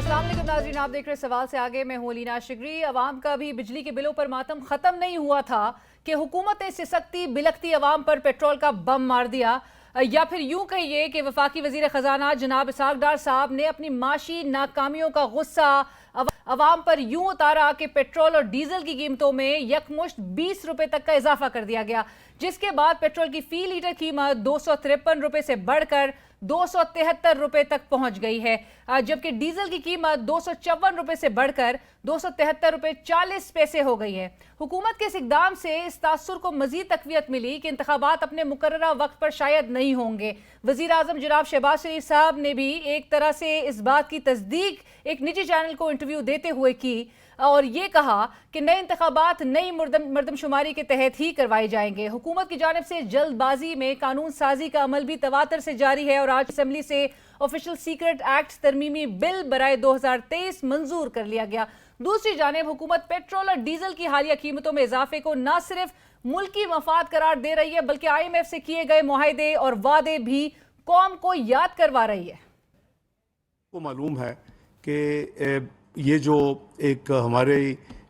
अस्सलाम वालेकुम नाज़रीन, आप देख रहे सवाल से आगे। मैं हूं लीना शिगरी। अवाम का भी बिजली के बिलों पर मातम खत्म नहीं हुआ था कि हुकूमत ने सिसकती बिलखती अवाम पर पेट्रोल का बम मार दिया, या फिर यूं कहिए कि वफाकी वजीर खजाना जनाब इसाक डार साहब ने अपनी माशी नाकामियों का गुस्सा अवाम पर यूं उतारा कि पेट्रोल और डीजल की कीमतों में यकमुश्त 20 रुपए तक का इजाफा कर दिया गया, जिसके बाद पेट्रोल की फी लीटर कीमत 253 रुपए से बढ़कर 273 रुपए तक पहुंच गई है, जबकि डीजल की कीमत 254 रुपए से बढ़कर 273 रुपए 40 पैसे हो गई है। हुकूमत के इस इकदाम से इस तासुर को मजीद तकवीत मिली कि इंतखाबात अपने मुकर्ररा वक्त पर शायद नहीं होंगे। वजीर आजम जनाब शहबाज शरीफ साहब ने भी एक तरह से इस बात की तस्दीक एक निजी चैनल को इंटरव्यू देते हुए की और ये कहा कि नए इंतखाबात नई मर्दमशुमारी के तहत ही करवाए जाएंगे। हुकूमत की जानिब से जल्दबाजी में कानून साजी का अमल भी तवातर से जारी है और आज असेंबली से ऑफिशियल सीक्रेट एक्ट तरमीमी बिल बराए 2023 मंजूर कर लिया गया। दूसरी जानिब हुकूमत पेट्रोल और डीजल की हालिया कीमतों में इजाफे को न सिर्फ मुल्की मफाद करार दे रही है, बल्कि IMF से किए गए मुआहदे और वादे भी कौम को याद करवा रही है। को मालूम है कि ये जो एक हमारे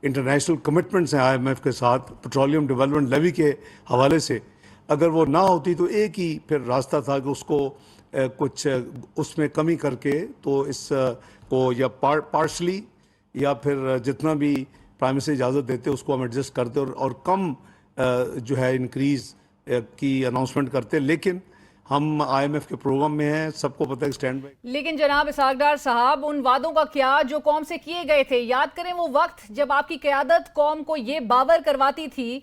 इंटरनेशनल कमिटमेंट्स हैं IMF के साथ पेट्रोलियम डेवलपमेंट लेवी के हवाले से, अगर वो ना होती तो एक ही फिर रास्ता था कि उसको कुछ उसमें कमी करके तो इस को या पार्शली या फिर जितना भी प्राइम मिनिस्टर इजाज़त देते उसको हम एडजस्ट करते और कम जो है इंक्रीज़ की अनाउंसमेंट करते, लेकिन हम IMF के प्रोग्राम में हैं, सबको पता है स्टैंड बाय। लेकिन जनाब इसाक डार साहब, उन वादों का क्या जो कौम से किए गए थे? याद करें वो वक्त जब आपकी क़यादत कौम को ये बावर करवाती थी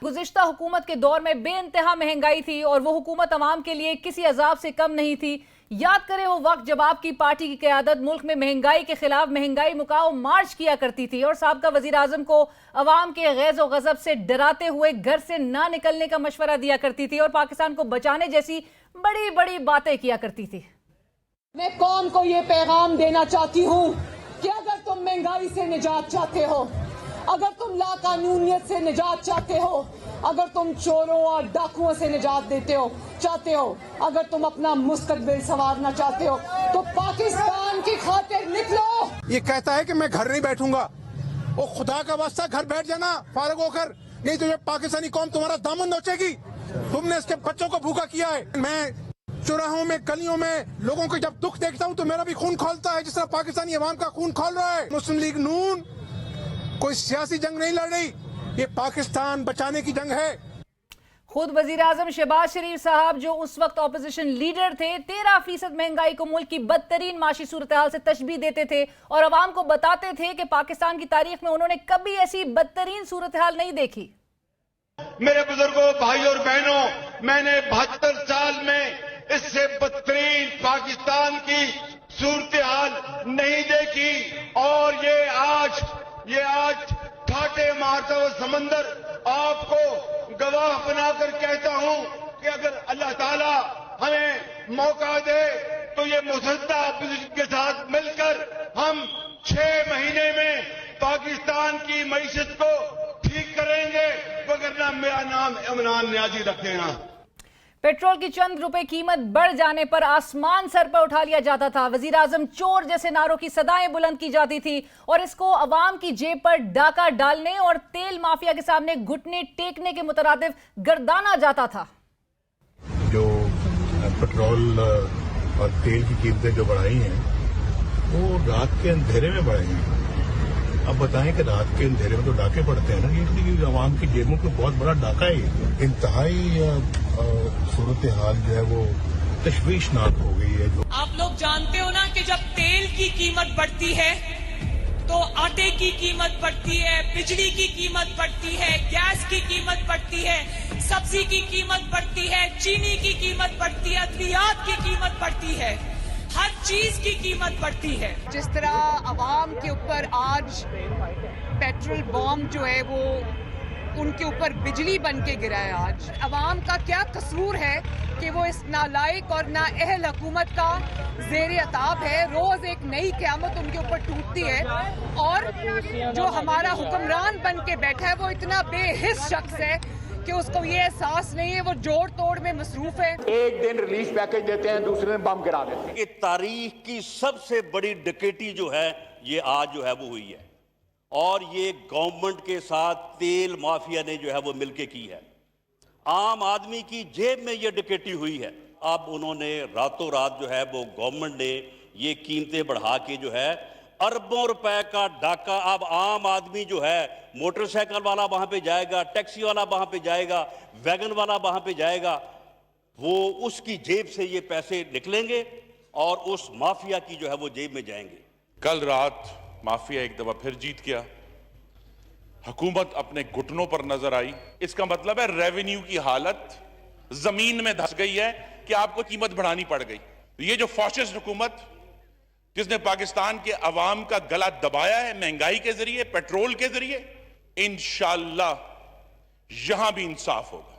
गुज़िश्ता हुकूमत के दौर में बेइंतहा महंगाई थी और वो हुकूमत अवाम के लिए किसी अजाब से कम नहीं थी। याद करें वो वक्त जब आपकी पार्टी की क़यादत मुल्क में महंगाई के खिलाफ महंगाई मुकाओ मार्च किया करती थी और साबका वज़ीर आज़म को अवाम के गैज़ व गज़ब से डराते हुए घर से ना निकलने का मशवरा दिया करती थी और पाकिस्तान को बचाने जैसी बड़ी बड़ी बातें किया करती थी। मैं कौम को ये पैगाम देना चाहती हूँ कि अगर तुम महंगाई से निजात चाहते हो, अगर तुम लाकानूनियत से निजात चाहते हो, अगर तुम चोरों और डाकुओं से निजात चाहते हो, अगर तुम अपना मुस्तकबिल संवारना चाहते हो, तो पाकिस्तान की खातिर निकलो। ये कहता है कि मैं घर नहीं बैठूंगा, वो खुदा का वास्ता घर बैठ जाना फारग होकर, नहीं तो ये पाकिस्तानी कौम तुम्हारा दामन नोचेगी। तुमने इसके बच्चों को भूखा किया है। मैं चौराहों में गलियों में लोगों को जब दुख देखता हूँ तो मेरा भी खून खौलता है, जिस तरह पाकिस्तानी अवाम का खून खौल रहा है। मुस्लिम लीग नून कोई सियासी जंग नहीं लड़ रही, ये पाकिस्तान बचाने की जंग है। खुद वजीर आजम शहबाज शरीफ साहब जो उस वक्त ऑपोजिशन लीडर थे 13% महंगाई को मुल्क की बदतरीन माशी सूरत हाल से तशबीह देते थे और अवाम को बताते थे कि पाकिस्तान की तारीख में उन्होंने कभी ऐसी बदतरीन सूरत हाल नहीं देखी। मेरे बुजुर्गों, भाइयों और बहनों, मैंने 72 साल में इससे बदतरीन पाकिस्तान की सूरत हाल नहीं देखी और ये आज ठाटे मारता हुआ समंदर आपको गवाह बनाकर कहता हूं कि अगर अल्लाह ताला हमें मौका दे तो ये मुसद्दा अपोजिशन के साथ मिलकर हम 6 महीने में पाकिस्तान की मईशत को ठीक करेंगे, वरना मेरा नाम इमरान न्याजी रख देना। पेट्रोल की चंद रुपए कीमत बढ़ जाने पर आसमान सर पर उठा लिया जाता था। वजीर आजम चोर जैसे नारों की सदाएं बुलंद की जाती थी और इसको अवाम की जेब पर डाका डालने और तेल माफिया के सामने घुटने टेकने के मुतरादिफ गर्दाना जाता था। जो पेट्रोल और तेल की कीमतें जो बढ़ाई हैं वो रात के अंधेरे में बढ़ाई हैं। अब बताएं कि रात के अंधेरे में तो डाके पड़ते हैं ना, ये आवाम की जेबों को बहुत बड़ा डाका है। इंतहाई सूरत हाल जो है वो तशवीशनाक हो गई है। आप लोग जानते हो ना कि जब तेल की कीमत बढ़ती है तो आटे की कीमत बढ़ती है, बिजली की कीमत बढ़ती है, गैस की कीमत बढ़ती है, सब्जी की कीमत बढ़ती है, चीनी की कीमत बढ़ती है, अद्वियात की कीमत बढ़ती है, हर चीज की कीमत बढ़ती है। जिस तरह अवाम के ऊपर आज पेट्रोल बॉम्ब जो है वो उनके ऊपर बिजली बन के गिरा है, आज अवाम का क्या कसूर है कि वो इस नालायक और नाअहल हुकूमत का ज़ेर अताब है। रोज एक नई क़यामत उनके ऊपर टूटती है और जो हमारा हुक्मरान बन के बैठा है वो इतना बेहिस शख्स है कि उसको ये एहसास नहीं है, वो जोड़ तोड़ में मसरूफ है। एक दिन रिलीफ पैकेज देते हैं, दूसरे दिन बम गिरा देते हैं। कि तारीख की सबसे बड़ी डकैती जो है ये आज जो है वो हुई है, और ये गवर्नमेंट के साथ तेल माफिया ने जो है वो मिलके की है। आम आदमी की जेब में ये डकैती हुई है। अब उन्होंने रातों रात जो है वो गवर्नमेंट ने ये कीमतें बढ़ा के जो है अरबों रुपए का डाका, अब आम आदमी जो है मोटरसाइकिल वाला वहां पे जाएगा, टैक्सी वाला वहां पे जाएगा, वैगन वाला वहां पे जाएगा, वो उसकी जेब से ये पैसे निकलेंगे और उस माफिया की जो है वो जेब में जाएंगे। कल रात माफिया एक दफा फिर जीत गया, हुकूमत अपने घुटनों पर नजर आई। इसका मतलब है रेवेन्यू की हालत जमीन में धंस गई है कि आपको कीमत बढ़ानी पड़ गई। ये जो फाशिस्ट हुकूमत जिसने पाकिस्तान के अवाम का गला दबाया है महंगाई के जरिए, पेट्रोल के जरिए, इंशाअल्लाह यहां भी इंसाफ होगा।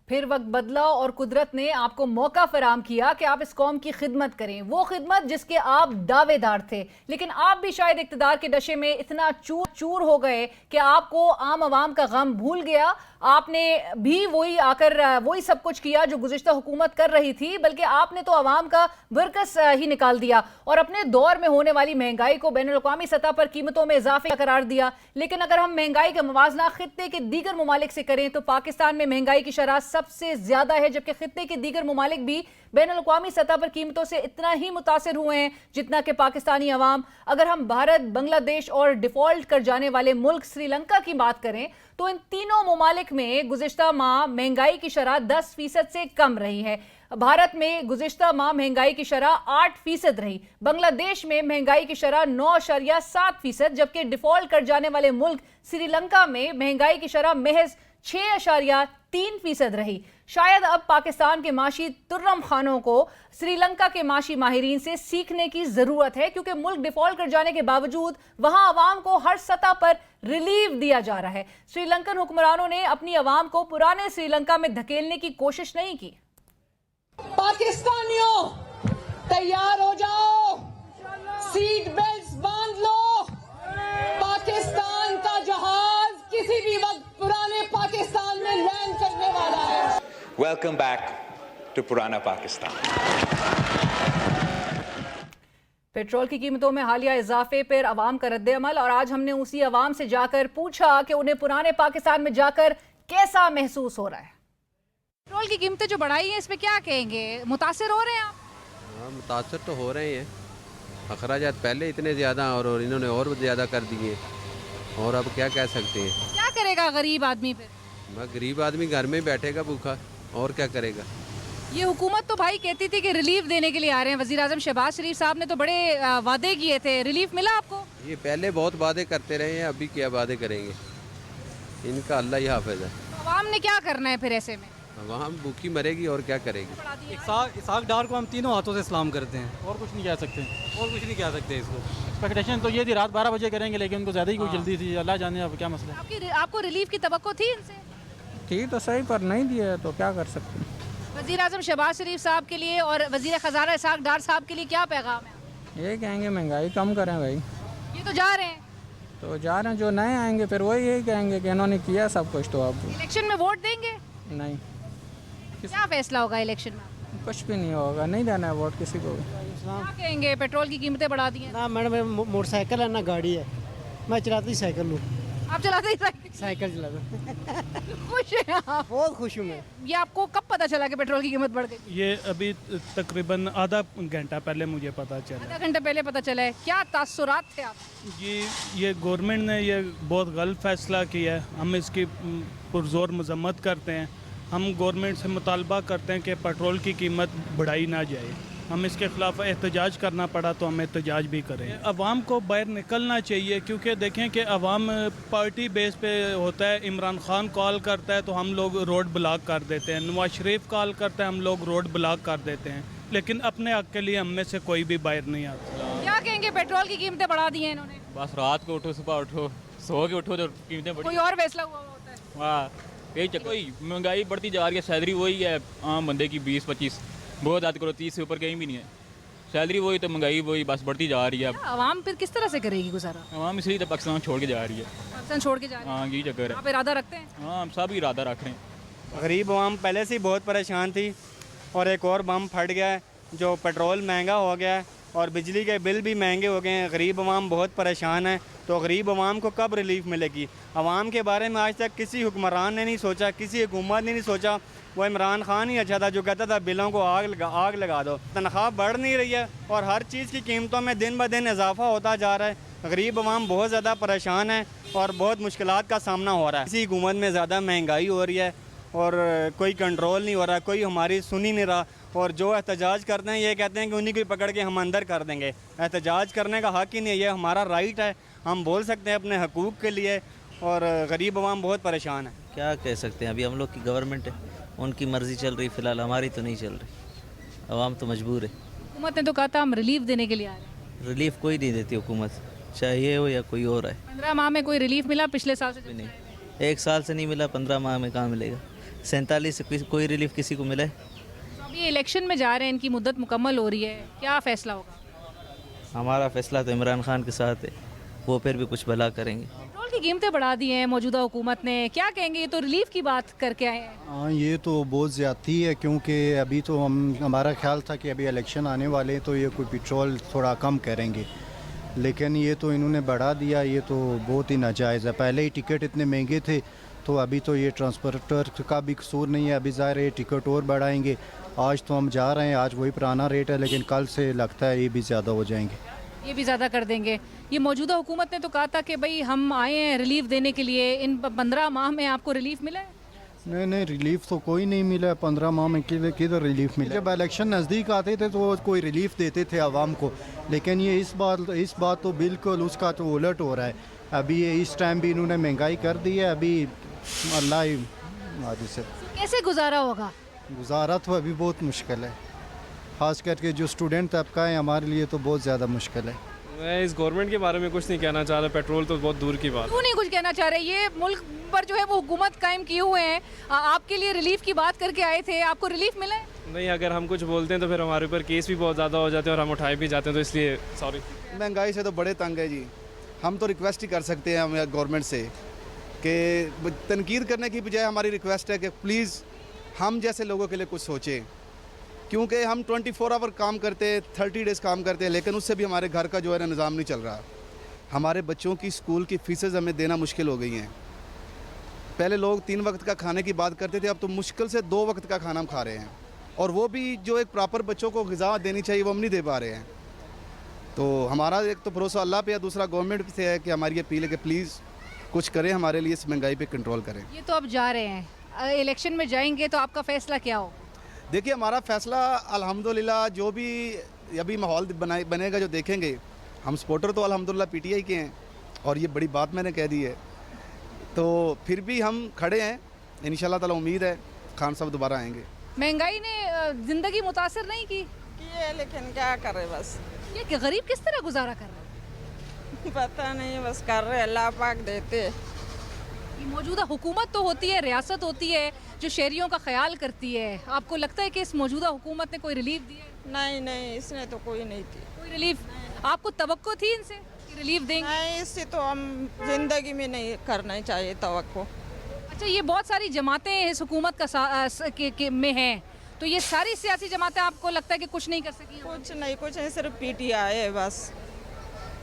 फिर वक्त बदला और कुदरत ने आपको मौका फराम किया कि आप इस कौम की खिदमत करें, वो खिदमत जिसके आप दावेदार थे। लेकिन आप भी शायद इक्तदार के नशे में इतना चूर हो गए कि आपको आम आवाम का गम भूल गया। आपने भी वही सब कुछ किया जो गुज़िश्ता हुकूमत कर रही थी, बल्कि आपने तो आवाम का बरकस ही निकाल दिया और अपने दौर में होने वाली महंगाई को बैनुल-अक़वामी सतह पर कीमतों में इजाफे करार दिया। लेकिन अगर हम महंगाई का मुवाजना खित्ते के दीगर ममालिक से करें तो पाकिस्तान में महंगाई की शरह सबसे ज्यादा है, जबकि खित्ते के दीगर ममालिक भी बैनुल-अक़वामी सतह पर कीमतों से इतना ही मुतासिर हुए हैं जितना कि पाकिस्तानी अवाम। अगर हम भारत, बांग्लादेश और डिफॉल्ट कर जाने वाले मुल्क श्रीलंका की बात करें तो इन तीनों ममालिक में गुज़िश्ता माह महंगाई की शरह 10% से कम रही है। भारत में गुज़िश्ता माह महंगाई की शरह 8% रही, बांग्लादेश में महंगाई की शरह 9.7%, जबकि डिफॉल्ट कर जाने वाले मुल्क श्रीलंका में महंगाई की शरह महज 6.3% रही। शायद अब पाकिस्तान के माशी तुर्रम खानों को श्रीलंका के माशी माहिरीन से सीखने की जरूरत है, क्योंकि मुल्क डिफॉल्ट कर जाने के बावजूद वहां अवाम को हर सतह पर रिलीफ दिया जा रहा है। श्रीलंकन हुक्मरानों ने अपनी अवाम को पुराने श्रीलंका में धकेलने की कोशिश नहीं की। पाकिस्तानियों तैयार हो जाओ, सीट बेल्ट बांध लो। पाकिस्तान का जहाज किसी भी वक्त पुराने पाकिस्तान में लैंड करने वाला है। Welcome back to Purana Pakistan. Petrol की कीमतों में हालिया इजाफे पर अवाम का रद्द-ए-अमल, और आज हमने उसी अवाम से जाकर पूछा कि उन्हें पुराने पाकिस्तान में जाकर कैसा महसूस हो रहा है। पेट्रोल की कीमतें जो बढ़ाई हैं, इस पे क्या कहेंगे? मुतासिर हो रहे हैं आप? हाँ, मुतासिर तो हो रहे हैं। अखराजात पहले इतने ज़्यादा और इन्होंने और ज़्यादा कर दिए, और अब क्या कह सकते हैं। क्या करेगा गरीब आदमी फिर? गरीब आदमी घर में बैठेगा भूखा, और क्या करेगा। ये हुकूमत तो भाई कहती थी कि रिलीफ देने के लिए आ रहे हैं। वज़ीर आज़म शहबाज शरीफ साहब ने तो बड़े वादे किए थे, रिलीफ मिला आपको? ये पहले बहुत वादे करते रहे हैं, अभी क्या वादे करेंगे, इनका अल्लाह ही हाफिज़ है। अवाम ने क्या करना है फिर ऐसे में? वहाँ भूखी मरेगी और क्या करेगी। इसाक डार को हम तीनों हाथों से सलाम करते हैं, और कुछ नहीं कह सकते, और कुछ नहीं कह सकते। इसको एक्सपेक्टेशन तो ये थी रात 12 बजे करेंगे, लेकिन उनको ज़्यादा ही कोई जल्दी थी, अल्लाह जाने अब क्या मसला है। आपको रिलीफ की तवक्को थी इनसे? थी तो सही, पर नहीं दिया तो क्या कर सकते हैं। वज़ीर आज़म शहबाज शरीफ साहब के लिए और वज़ीर ख़ज़ाना इसाक डार साहब के लिए क्या पैगाम है? ये कहेंगे महंगाई कम करें भाई। ये तो जा रहे हैं, जो नए आएंगे फिर वही यही कहेंगे कि इन्होंने किया सब कुछ, तो अब इलेक्शन में वोट देंगे? नहीं, क्या फैसला होगा इलेक्शन में? कुछ भी नहीं होगा, नहीं देना है वोट किसी को भी। क्या कहेंगे? पेट्रोल की कीमतें बढ़ा दी हैं। ना मैडम, मोटरसाइकिल है ना गाड़ी है, मैं चलाती साइकिल हूँ। आप चलाते ही साइकिल चलाता खुश हैं आप? बहुत खुश हूँ मैं। ये आपको कब पता चला कि पेट्रोल की कीमत बढ़ गई? ये अभी तकरीबन आधा घंटा पहले मुझे पता चला। आधा घंटे पहले पता चला है। क्या तासुरात थे आप? ये गवर्नमेंट ने ये बहुत गलत फैसला किया है, हम इसकी पुरजोर मजम्मत करते हैं। हम गवर्नमेंट से मुतालबा करते हैं कि पेट्रोल की कीमत बढ़ाई ना जाए। हम इसके ख़िलाफ़ एहतजाज करना पड़ा तो हम एहतजाज भी करें। अवाम को बाहर निकलना चाहिए, क्योंकि देखें कि अवाम पार्टी बेस पे होता है। इमरान खान कॉल करता है तो हम लोग रोड ब्लॉक कर देते हैं, नवाज शरीफ कॉल करता है हम लोग रोड ब्लॉक कर देते हैं, लेकिन अपने हक़ के लिए हम में से कोई भी बाहर नहीं आता। क्या कहेंगे? पेट्रोल की कीमतें बढ़ा दी हैं इन्होंने। बस रात को उठो, सुबह उठो, सो के उठो तो कीमतें बढ़ी। कोई और फैसला हुआ होता है? हाँ, यही चक्कर, महंगाई बढ़ती जा रही है। सैलरी वही है आम बंदे की 20-25, बहुत ज़्यादा करो 30 से ऊपर कहीं भी नहीं है। सैलरी वही तो महंगाई वही बस बढ़ती जा रही है। अब आवाम फिर किस तरह से करेगी गुजारा? आवाम इसलिए तो पाकिस्तान छोड़ के जा रही है। पाकिस्तान छोड़ के जा रही है? हाँ, यही चक्कर है। आप इरादा रखते हैं? हाँ, हम सब इरादा रख रहे हैं। गरीब आवाम पहले से ही बहुत परेशान थी और एक और बम फट गया है, जो पेट्रोल महंगा हो गया है और बिजली के बिल भी महंगे हो गए हैं। गरीब आवाम बहुत परेशान है, तो गरीब आवाम को कब रिलीफ मिलेगी? आवाम के बारे में आज तक किसी हुक्मरान ने नहीं सोचा, किसी हुकूमत ने नहीं सोचा। वो इमरान खान ही अच्छा था जो कहता था बिलों को आग लगा दो। तनख्वाह बढ़ नहीं रही है और हर चीज़ की कीमतों में दिन ब दिन इजाफा होता जा रहा है। गरीब आवाम बहुत ज़्यादा परेशान है और बहुत मुश्किलात का सामना हो रहा है। इसी हुकूमत में ज़्यादा महंगाई हो रही है और कोई कंट्रोल नहीं हो रहा, कोई हमारी सुन ही नहीं रहा। और जो एहतजाज करते हैं ये कहते हैं कि उन्हीं को पकड़ के हम अंदर कर देंगे। एहतजाज करने का हक़ ही नहीं है, ये हमारा राइट है, हम बोल सकते हैं अपने हकूक़ के लिए। और गरीब आवाम बहुत परेशान है। क्या कह सकते हैं, अभी हम लोग की गवर्नमेंट है, उनकी मर्ज़ी चल रही, फ़िलहाल हमारी तो नहीं चल रही। आवाम तो मजबूर है। हुकूमत ने तो कहा था हम रिलीफ देने के लिए आ रहे हैं। रिलीफ कोई नहीं देती हुकूमत, चाहे ये हो या कोई और है। 15 माह में कोई रिलीफ मिला पिछले साल से? नहीं, 1 साल से नहीं मिला, 15 माह में कहाँ मिलेगा? 47 से कोई रिलीफ किसी को मिला है? तो अब ये इलेक्शन में जा रहे हैं, इनकी मुद्दत मुकम्मल हो रही है, क्या फ़ैसला होगा? हमारा फ़ैसला तो इमरान खान के साथ है, वो फिर भी कुछ भला करेंगे। पेट्रोल की कीमतें बढ़ा दी हैं मौजूदा हुकूमत ने, क्या कहेंगे? ये तो रिलीफ की बात करके आए हैं। हाँ, ये तो बहुत ज़्यादती है, क्योंकि अभी तो हमारा ख्याल था कि अभी इलेक्शन आने वाले हैं तो ये कोई पेट्रोल थोड़ा कम करेंगे, लेकिन ये तो इन्होंने बढ़ा दिया। ये तो बहुत ही नाजायज़ है। पहले ही टिकट इतने महंगे थे, तो अभी तो ये ट्रांसपोर्टर का भी कसूर नहीं है। अभी ज़ाहिर है टिकट और बढ़ाएंगे। आज तो हम जा रहे हैं, आज वही पुराना रेट है, लेकिन कल से लगता है ये भी ज़्यादा हो जाएंगे। ये भी ज़्यादा कर देंगे। ये मौजूदा हुकूमत ने तो कहा था कि भाई हम आए हैं रिलीफ देने के लिए। इन 15 माह में आपको रिलीफ मिला है? नहीं, रिलीफ तो कोई नहीं मिला है। 15 माह में किधर रिलीफ मिला? जब इलेक्शन नज़दीक आते थे तो कोई रिलीफ देते थे आवाम को, लेकिन ये इस बात तो बिल्कुल उसका तो उलट हो रहा है। अभी ये इस टाइम भी इन्होंने महंगाई कर दी है। अभी अल्लाह ही आदि से कैसे गुजारा होगा? गुजारा तो अभी बहुत मुश्किल है, ख़ास करके जो स्टूडेंट तबका है हमारे लिए तो बहुत ज़्यादा मुश्किल है। मैं इस गवर्नमेंट के बारे में कुछ नहीं कहना चाह रहा, पेट्रोल तो बहुत दूर की बात। क्यों नहीं कुछ कहना चाह रहे? ये मुल्क पर जो है वो हुकूमत कायम किए हुए हैं, आपके लिए रिलीफ की बात करके आए थे, आपको रिलीफ मिला है? नहीं, अगर हम कुछ बोलते हैं तो फिर हमारे ऊपर केस भी बहुत ज़्यादा हो जाते हैं और हम उठाए भी जाते हैं, तो इसलिए सॉरी। महंगाई से तो बड़े तंग है जी। हम तो रिक्वेस्ट ही कर सकते हैं हम गवर्नमेंट से कि तनकीद करने की बजाय हमारी रिक्वेस्ट है कि प्लीज़ हम जैसे लोगों के लिए कुछ सोचें, क्योंकि हम 24 आवर काम करते हैं, 30 डेज़ काम करते हैं, लेकिन उससे भी हमारे घर का जो है ना निज़ाम नहीं चल रहा। हमारे बच्चों की स्कूल की फ़ीसें हमें देना मुश्किल हो गई हैं। पहले लोग 3 वक्त का खाने की बात करते थे, अब तो मुश्किल से 2 वक्त का खाना हम खा रहे हैं, और वो भी जो एक प्रॉपर बच्चों को ग़िज़ा देनी चाहिए वो हम नहीं दे पा रहे हैं। तो हमारा एक तो भरोसा अल्लाह पे है, दूसरा गवर्नमेंट से है कि हमारी अपील है कि प्लीज़ कुछ करें, हमारे लिए इस महंगाई पे कंट्रोल करें। ये तो अब जा रहे हैं, इलेक्शन में जाएंगे तो आपका फ़ैसला क्या हो? देखिए, हमारा फ़ैसला अल्हम्दुलिल्लाह जो भी अभी माहौल बनेगा जो देखेंगे। हम सपोर्टर तो अल्हम्दुलिल्लाह पीटीआई के हैं, और ये बड़ी बात मैंने कह दी है, तो फिर भी हम खड़े हैं। इंशाल्लाह ताला उम्मीद है खान साहब दोबारा आएंगे। महंगाई ने ज़िंदगी मुतासर नहीं की है, लेकिन क्या करे, बस ये कि गरीब किस तरह गुजारा कर रहे हैं? पता नहीं, बस कर रहे, अल्लाह पाक देते। ये मौजूदा हुकूमत तो होती है, रियासत होती है जो शहरियों का ख्याल करती है। आपको लगता है कि इस मौजूदा हुकूमत ने कोई रिलीफ दी है? नहीं, इसने तो कोई नहीं दी। कोई रिलीफ आपको तवक्को थी इनसे कि रिलीफ देंगे? नहीं, इससे तो हम जिंदगी में नहीं करना चाहिए तवक्को। अच्छा, ये बहुत सारी जमातें इस हुकूमत का में हैं, तो ये सारी सियासी जमातें आपको लगता है कि कुछ नहीं कर सकी? कुछ नहीं, सिर्फ पीटीआई है बस,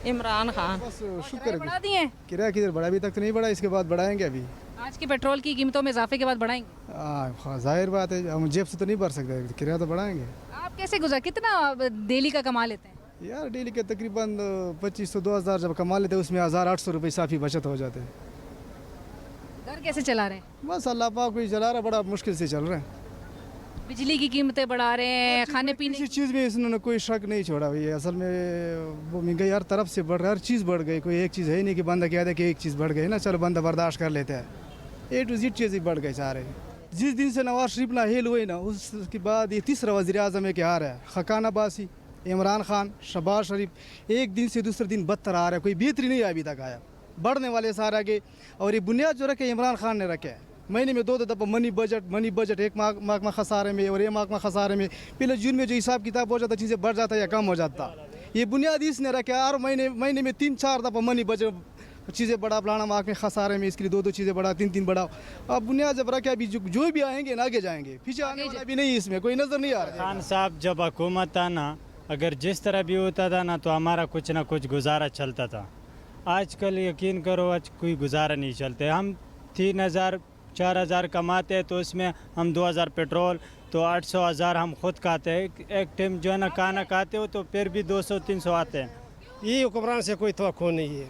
इमरान खान। बस शुक्र बढ़ा दिए? किराया किधर बढ़ा? अभी तक तो नहीं बढ़ा, इसके बाद बढ़ाएंगे। अभी आज की पेट्रोल की कीमतों में इजाफे के बाद बढ़ाएंगे? जाहिर बात है, हम जेब से तो नहीं भर सकते, किराया तो बढ़ाएंगे। आप कैसे कितना डेली का कमा लेते हैं? यार डेली के तकरीबन 2500-2000 जब कमा लेते हैं, उसमें 1800 रुपये साफ़ी बचत हो जाते हैं। घर कैसे चला रहे हैं? बस अल्लाह पाक कोई चला रहा है, बड़ा मुश्किल से चल रहा है। बिजली की कीमतें बढ़ा रहे हैं, खाने पीने किसी चीज़ में इन्होंने कोई शक नहीं छोड़ा भैया। असल में वो महंगाई हर तरफ से बढ़ रहा है, हर चीज़ बढ़ गई। कोई एक चीज़ है ही नहीं कि बंदा कह दे कि एक चीज़ बढ़ गई ना, चलो बंदा बर्दाश्त कर लेता है। A to Z चीज़ें बढ़ गई सारे। जिस दिन से नवाज शरीफ नाहेल हुए ना, उसके बाद ये तीसरा वज़ीर आज़म है कि आ रहा है खकान अब्बासी, इमरान खान, शहबाज शरीफ। एक दिन से दूसरे दिन बदतर आ रहा है, कोई बेहतरी नहीं अभी तक आया। बढ़ने वाले सारे आगे, और ये बुनियाद जो रखे इमरान खान ने रखे है। महीने में 2 दफ़ा मनी बजट एक माह में खसारे में और एक माह में खसारे में। पहले जून में जो हिसाब किताब हो जाता चीज़ें बढ़ जाता या कम हो जाता। ये बुनियादी इसने रखा हर महीने में 3-4 दफ़ा मनी बजट चीज़ें बढ़ा फलाना माह में खसारे में, इसके लिए 2 चीज़ें बढ़ा 3 बढ़ाओ। अब बुनियाद जब रखे अभी जो भी आएंगे ना आगे जाएंगे, पीछे आने वाला भी नहीं, इसमें कोई नज़र नहीं आ रहा। खान साहब जब हुकूमत था ना, अगर जिस तरह भी होता था ना तो हमारा कुछ ना कुछ गुजारा चलता था। आजकल यकीन करो आज कोई गुजारा नहीं चलते। हम 3,000-4,000 कमाते हैं तो उसमें हम 2,000 पेट्रोल तो 800-1,000 हम खुद खाते हैं। एक टाइम जो है ना खाना खाते हो तो फिर भी 200-300 आते हैं। ये हुक्मरान से कोई तवक्को नहीं है,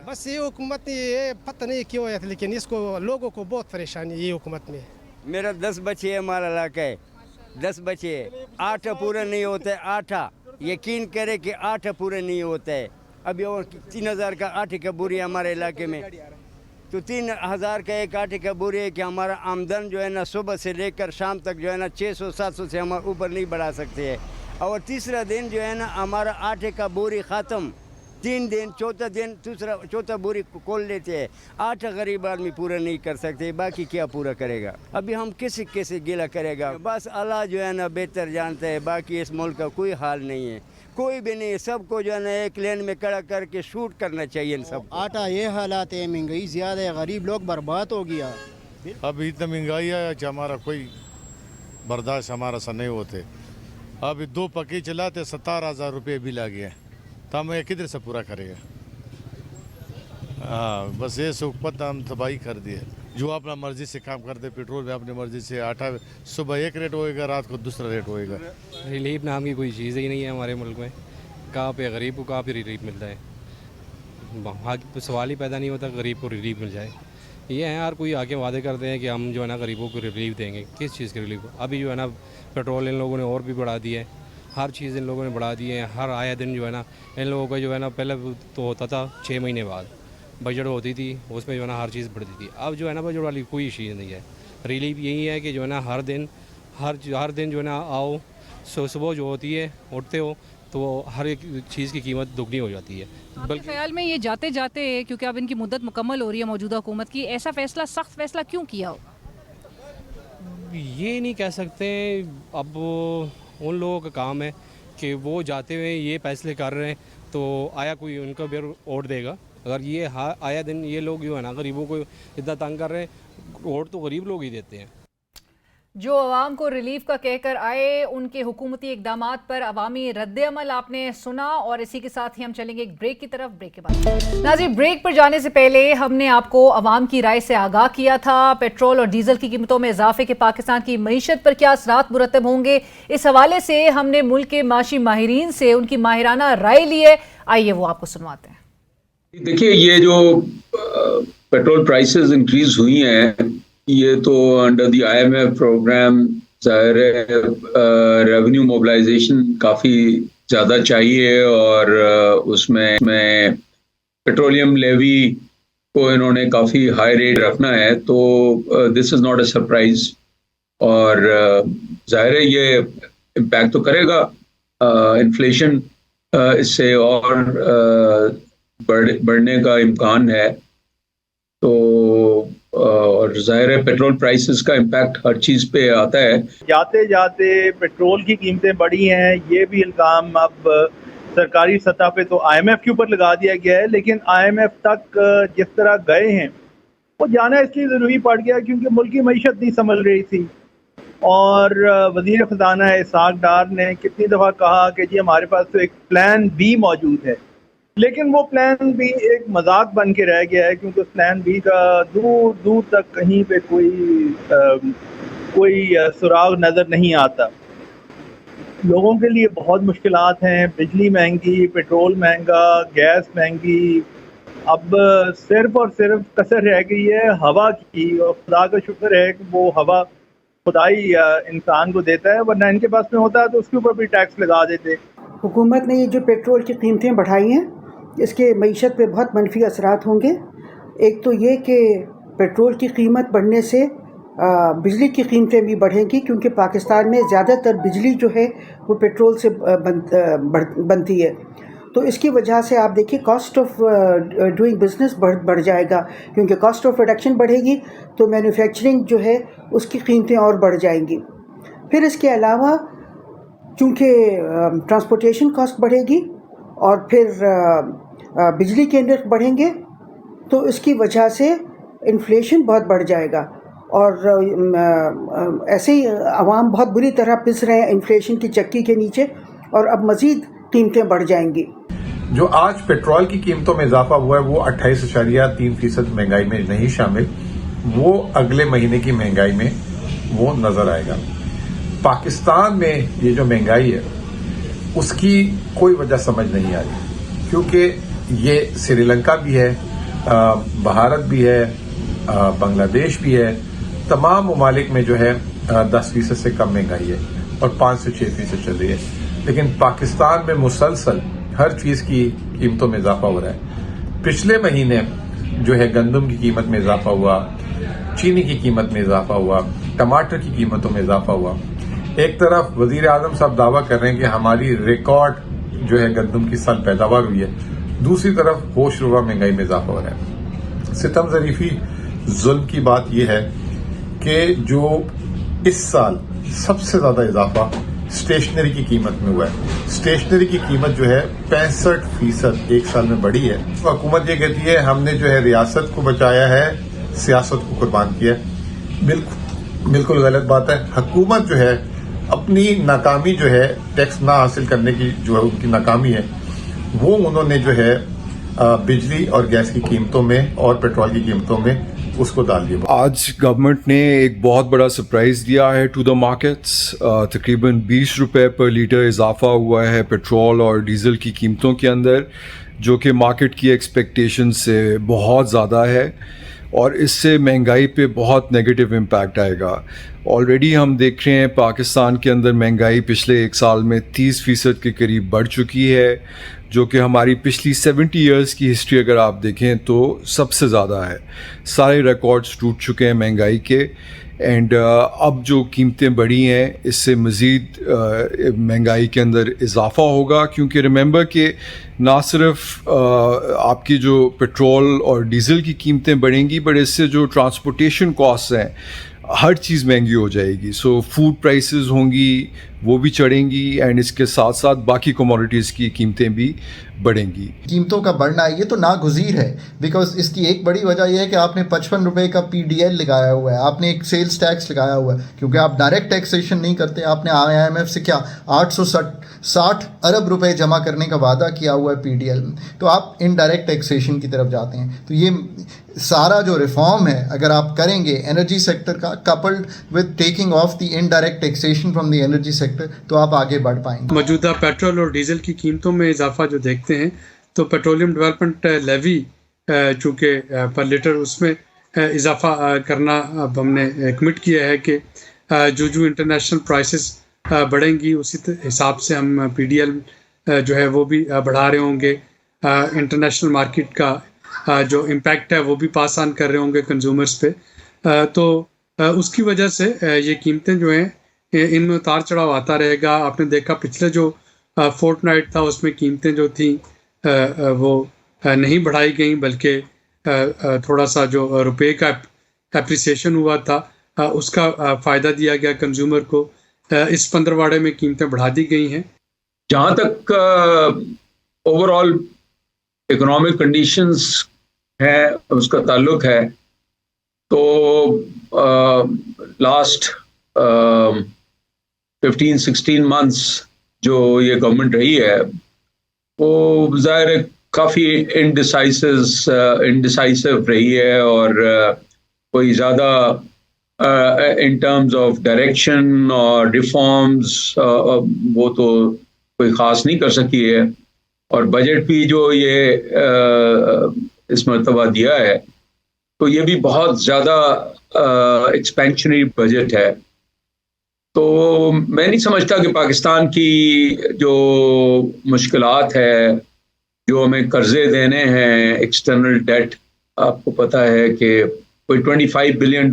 बस ये हुकूमत ये पता नहीं क्यों है, लेकिन इसको लोगों को बहुत परेशानी है ये हुकूमत में। मेरा 10 बच्चे हमारा इलाका है, 10 बच्चे 8 पूरे नहीं होते। 8 यकीन करे कि 8 पूरे नहीं होते है। अभी और 3,000 का आटे का बोरी हमारे इलाके में, तो 3,000 का एक आटे का बोरी है कि हमारा आमदन जो है ना सुबह से लेकर शाम तक जो है ना 600-700 से हम ऊपर नहीं बढ़ा सकते हैं। और तीसरा दिन जो है ना हमारा आटे का बोरी ख़त्म, 3 दिन, चौथा दिन चौथा बोरी खोल लेते हैं। 8 गरीब आदमी पूरा नहीं कर सकते, बाकी क्या पूरा करेगा? अभी हम कैसे गिला करेगा? बस अल्लाह जो है ना बेहतर जानता है, बाकी इस मुल्क का कोई हाल नहीं है, कोई भी नहीं। सबको जो है ना एक लेन में खड़ा करके शूट करना चाहिए इन सब। आटा ये हालात है, महंगाई ज़्यादा है, गरीब लोग बर्बाद हो गया। अब इतना महंगाई है कि हमारा कोई बर्दाश्त हमारा सा नहीं होते। अभी 2 पक्के चलाते 17,000 रुपये बिल आ गया, तो हम ये किधर से पूरा करेगा? हाँ, बस ये सुखपत हम तबाही कर दिए। जो अपना मर्जी से काम करते, पेट्रोल में अपनी मर्जी से, आटा सुबह एक रेट होएगा, रात को दूसरा रेट होएगा। रिलीफ नाम की कोई चीज़ ही नहीं है हमारे मुल्क में। कहाँ पे गरीब को कहाँ पे रिलीफ मिलता है? तो सवाल ही पैदा नहीं होता गरीब को रिलीफ मिल जाए। ये है यार, कोई आके वादे करते हैं कि हम जो है ना गरीबों को रिलीफ देंगे। किस चीज़ के रिलीफ? अभी जो है ना पेट्रोल इन लोगों ने और भी बढ़ा दिया है, हर चीज़ इन लोगों ने बढ़ा दी है। हर आया दिन जो है ना इन लोगों का जो है ना पहले तो होता था 6 महीने बाद बजट होती थी, उसमें जो है ना हर चीज़ बढ़ती थी। अब जो है ना बजट वाली कोई चीज़ नहीं है। रिलीफ यही है कि जो है ना हर दिन जो है ना आओ, सुबह जो होती है उठते हो तो हर एक चीज़ की कीमत दुगनी हो जाती है। आपके ख्याल में ये जाते जाते, क्योंकि अब इनकी मुद्दत मुकम्मल हो रही है मौजूदा हुकूमत की, ऐसा फैसला, सख्त फैसला क्यों किया हो? ये नहीं कह सकते। अब उन लोगों का काम है कि वो जाते हुए ये फैसले कर रहे हैं, तो आया कोई उनका भी वोट देगा? अगर ये आया दिन ये लोग जो है ना गरीबों को इतना तंग कर रहे हैं, वोट तो गरीब लोग ही देते हैं। जो अवाम को रिलीफ का कहकर आए, उनके हुकूमती इकदामात पर अवामी रद्द-ए-अमल आपने सुना। और इसी के साथ ही हम चलेंगे एक ब्रेक की तरफ। ब्रेक के बाद नाज़रीन, ब्रेक पर जाने से पहले हमने आपको अवाम की राय से आगाह किया था। पेट्रोल और डीजल की कीमतों में इजाफे के पाकिस्तान की मईशत पर क्या असरात मुरतब होंगे, इस हवाले से हमने मुल्क के माशी माहिरीन से उनकी माहिराना राय ली है। आइए वो आपको सुनवाते हैं। देखिए, ये जो पेट्रोल प्राइसेस इंक्रीज हुई हैं, ये तो अंडर द IMF प्रोग्राम ज़ाहिर है रेवेन्यू मोबिलाइजेशन काफ़ी ज़्यादा चाहिए, और उसमें पेट्रोलियम लेवी को इन्होंने काफ़ी हाई रेट रखना है, तो this is not a surprise. और ज़ाहिर है ये इम्पैक्ट तो करेगा, इन्फ्लेशन इससे और बढ़ने का इम्कान है। तो और ज़ाहिर है पेट्रोल प्राइसेस का इम्पैक्ट हर चीज़ पे आता है। जाते जाते पेट्रोल की कीमतें बढ़ी हैं, ये भी इल्ज़ाम अब सरकारी सतह पे तो IMF के ऊपर लगा दिया गया है, लेकिन IMF तक जिस तरह गए हैं वो जाना इसलिए ज़रूरी पड़ गया क्योंकि मुल्क की मईशत नहीं समझ रही थी। और वज़ीर ख़ज़ाना इसहाक़ डार ने कितनी दफ़ा कहा कि जी हमारे पास तो एक प्लान बी मौजूद है, लेकिन वो प्लान भी एक मजाक बन के रह गया है, क्योंकि उस प्लान बी का दूर दूर तक कहीं पे कोई सुराग नज़र नहीं आता। लोगों के लिए बहुत मुश्किलात हैं, बिजली महंगी, पेट्रोल महंगा, गैस महंगी। अब सिर्फ और सिर्फ कसर रह गई है हवा की, और खुदा का शुक्र है कि वो हवा खुदाई इंसान को देता है, वरना इनके पास में होता है तो उसके ऊपर भी टैक्स लगा देते। हुकूमत ने ये जो पेट्रोल की कीमतें बढ़ाई हैं, इसके मईशत पे बहुत मनफी असरात होंगे। एक तो ये कि पेट्रोल की कीमत बढ़ने से बिजली की कीमतें भी बढ़ेंगी, क्योंकि पाकिस्तान में ज़्यादातर बिजली जो है वो पेट्रोल से बनती है। तो इसकी वजह से आप देखिए कॉस्ट ऑफ डूइंग बिजनेस बढ़ जाएगा, क्योंकि कॉस्ट ऑफ प्रोडक्शन बढ़ेगी तो मैन्युफैक्चरिंग जो है उसकी कीमतें और बढ़ जाएंगी। फिर इसके अलावा चूँकि ट्रांसपोर्टेशन कॉस्ट बढ़ेगी और फिर बिजली के नर्ख बढ़ेंगे तो इसकी वजह से इन्फ्लेशन बहुत बढ़ जाएगा और ऐसे ही आवाम बहुत बुरी तरह पिस रहे हैं इन्फ्लेशन की चक्की के नीचे और अब मज़ीद कीमतें बढ़ जाएंगी। जो आज पेट्रोल की कीमतों में इजाफा हुआ है वो 28.3% महंगाई में नहीं शामिल, वो अगले महीने की महंगाई में वो नजर आएगा। पाकिस्तान में ये जो महंगाई है उसकी कोई वजह समझ नहीं आ रही, क्योंकि ये श्रीलंका भी है, भारत भी है, बांग्लादेश भी है, तमाम ममालिक में जो है 10% से कम महंगाई है और 5 से 6% चल रही है, लेकिन पाकिस्तान में मुसलसल हर चीज की कीमतों में इजाफा हो रहा है। पिछले महीने जो है गंदम की कीमत में इजाफा हुआ, चीनी की कीमत में इजाफा हुआ, टमाटर की कीमतों में इजाफा हुआ। एक तरफ वजीर आजम साहब दावा कर रहे हैं कि हमारी रिकॉर्ड जो है गंदम की साल पैदावार हुई है, दूसरी तरफ होशरुबा महंगाई में इजाफा हो रहा है। सितम ज़रीफी जुल्म की बात यह है कि जो इस साल सबसे ज्यादा इजाफा स्टेशनरी की कीमत में हुआ है। स्टेशनरी की कीमत जो है 65% एक साल में बढ़ी है। हुकूमत ये कहती है हमने जो है रियासत को बचाया है, सियासत को कुर्बान किया है। बिल्कुल गलत बात है। हुकूमत जो है अपनी नाकामी जो है टैक्स ना हासिल करने की जो है उनकी नाकामी है, वो उन्होंने जो है बिजली और गैस की कीमतों में और पेट्रोल की कीमतों में उसको डाल दिया। आज गवर्नमेंट ने एक बहुत बड़ा सरप्राइज़ दिया है टू द मार्केट्स। तकरीबन 20 रुपए पर लीटर इजाफा हुआ है पेट्रोल और डीजल की कीमतों के अंदर, जो कि मार्केट की एक्सपेक्टेशन से बहुत ज़्यादा है और इससे महंगाई पे बहुत नेगेटिव इम्पैक्ट आएगा। ऑलरेडी हम देख रहे हैं पाकिस्तान के अंदर महंगाई पिछले एक साल में 30% के करीब बढ़ चुकी है, जो कि हमारी पिछली 70 इयर्स की हिस्ट्री अगर आप देखें तो सबसे ज़्यादा है। सारे रिकॉर्ड्स टूट चुके हैं महंगाई के एंड अब जो कीमतें बढ़ी हैं इससे मज़ीद महंगाई के अंदर इजाफा होगा, क्योंकि रिमेंबर कि ना सिर्फ आपकी जो पेट्रोल और डीज़ल की कीमतें बढ़ेंगी, बट इससे जो ट्रांसपोर्टेशन कॉस्ट हैं हर चीज़ महंगी हो जाएगी। सो फूड प्राइसेस होंगी वो भी चढ़ेंगी एंड इसके साथ साथ बाकी कमोडिटीज़ की कीमतें भी बढ़ेंगी। कीमतों का बढ़ना ये तो नागुज़ीर है, बिकॉज इसकी एक बड़ी वजह यह है कि आपने 55 रुपये का PDL लगाया हुआ है, आपने एक सेल्स टैक्स लगाया हुआ है, क्योंकि आप डायरेक्ट टैक्सेशन नहीं करते। आपने IMF से क्या 860 अरब रुपए जमा करने का वादा किया हुआ है PDL में, तो आप इनडायरेक्ट टैक्सेशन की तरफ जाते हैं। तो ये सारा जो रिफॉर्म है अगर आप करेंगे एनर्जी सेक्टर का, coupled with taking of the indirect taxation from the energy sector, तो आप आगे बढ़ पाएंगे। मौजूदा पेट्रोल और डीजल की कीमतों में इजाफा जो देखते हैं तो पेट्रोलियम डेवलपमेंट लेवी चूँकि पर लीटर उसमें इजाफा करना अब हमने कमिट किया है कि जो इंटरनेशनल प्राइसेस बढ़ेंगी उसी हिसाब से हम PDL जो है वो भी बढ़ा रहे होंगे। इंटरनेशनल मार्केट का जो इम्पैक्ट है वो भी पास ऑन कर रहे होंगे कंज्यूमर्स पे, तो उसकी वजह से ये कीमतें जो हैं इनमें उतार चढ़ाव आता रहेगा। आपने देखा पिछले जो फोर्टनाइट था उसमें कीमतें जो थी वो नहीं बढ़ाई गई, बल्कि थोड़ा सा जो रुपए का एप्रिसिएशन हुआ था उसका फ़ायदा दिया गया कंज्यूमर को। इस पंद्रवाड़े में कीमतें बढ़ा दी गई हैं। जहाँ तक ओवरऑल इकोनॉमिक कंडीशंस है उसका ताल्लुक है, तो लास्ट 15-16 मंथ्स जो ये गवर्नमेंट रही है वो ज़ाहिर काफ़ी इनडिसाइसिव रही है और कोई ज़्यादा इन टर्म्स ऑफ डायरेक्शन और रिफॉर्म्स वो तो कोई ख़ास नहीं कर सकी है। और बजट भी जो ये इस मरतबा दिया है तो ये भी बहुत ज़्यादा एक्सपेंशनरी बजट है। तो मैं नहीं समझता कि पाकिस्तान की जो मुश्किलात है, जो हमें कर्जे देने हैं, एक्सटर्नल डेट, आपको पता है कि कोई $25 बिलियन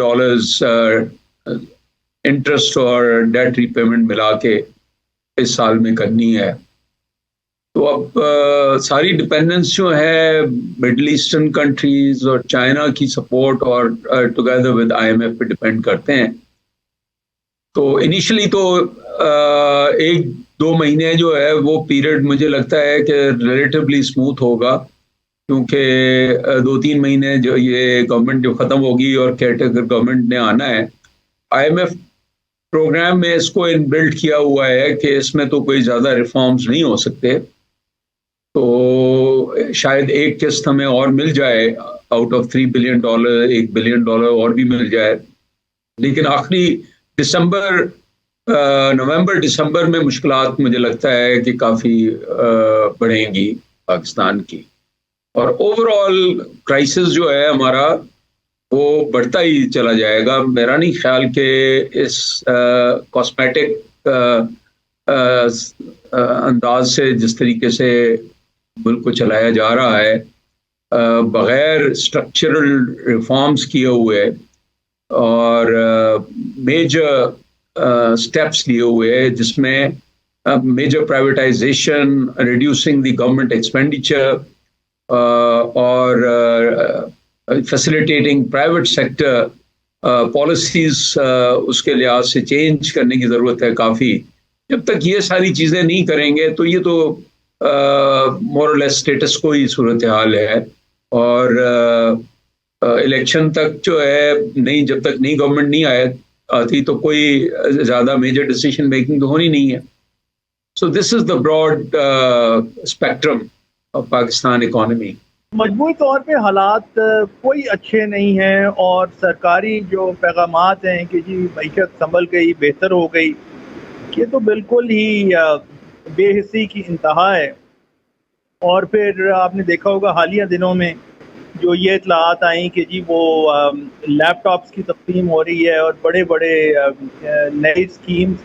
इंटरेस्ट और डेट रीपेमेंट मिला के इस साल में करनी है। तो अब सारी डिपेंडेंस जो है मिडल ईस्टर्न कंट्रीज और चाइना की सपोर्ट और टुगेदर विद आईएमएफ पे डिपेंड करते हैं। तो इनिशियली तो 1-2 महीने जो है वो पीरियड मुझे लगता है कि रिलेटिवली स्मूथ होगा, क्योंकि 2-3 महीने जो ये गवर्नमेंट जो ख़त्म होगी और केयरटेकर गवर्नमेंट ने आना है, आईएमएफ प्रोग्राम में इसको इनबिल्ट किया हुआ है कि इसमें तो कोई ज़्यादा रिफॉर्म्स नहीं हो सकते। तो शायद एक किस्त हमें और मिल जाए आउट ऑफ $3 बिलियन, $1 बिलियन और भी मिल जाए, लेकिन आखिरी नवंबर दिसंबर में मुश्किलात मुझे लगता है कि काफ़ी बढ़ेंगी पाकिस्तान की, और ओवरऑल क्राइसिस जो है हमारा वो बढ़ता ही चला जाएगा। मेरा नहीं ख्याल कि इस कॉस्मेटिक अंदाज से जिस तरीके से मुल्क को चलाया जा रहा है बग़ैर स्ट्रक्चरल रिफॉर्म्स किए हुए और मेजर स्टेप्स लिए हुए, जिसमें major privatisation, reducing the government expenditure और फैसिलिटेटिंग प्राइवेट सेक्टर पॉलिसीज, उसके लिहाज से चेंज करने की ज़रूरत है काफ़ी। जब तक ये सारी चीज़ें नहीं करेंगे तो ये तो मोर और लेस स्टेटस को ही सूरत हाल है, और इलेक्शन तक जो है नहीं, जब तक नई गवर्नमेंट नहीं आती तो कोई ज़्यादा मेजर डिसीजन मेकिंग तो होनी नहीं है। So this is the broad spectrum of Pakistan economy. मजमूई तौर पे हालात कोई अच्छे नहीं हैं, और सरकारी जो पैगामात हैं कि जी मईशत संभल गई, बेहतर हो गई, ये तो बिल्कुल ही बेहिस्सी की इंतहा है। और फिर आपने देखा होगा हालिया दिनों में जो ये इतलात आई कि जी वो लैपटॉप्स की तक़सीम हो रही है और बड़े बड़े नई स्कीम्स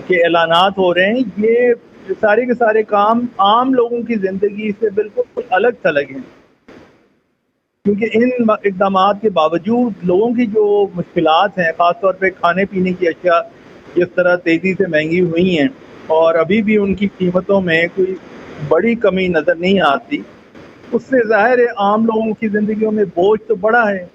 के ऐलानात हो रहे हैं, ये सारे के सारे काम आम लोगों की ज़िंदगी से बिल्कुल अलग थलग हैं, क्योंकि इन इक़दामात के बावजूद लोगों की जो मुश्किलात हैं, ख़ास तौर पे खाने पीने की अशिया जिस तरह तेज़ी से महंगी हुई हैं और अभी भी उनकी कीमतों में कोई बड़ी कमी नज़र नहीं आती, उससे ज़ाहिर है आम लोगों की ज़िंदगियों में बोझ तो बड़ा है।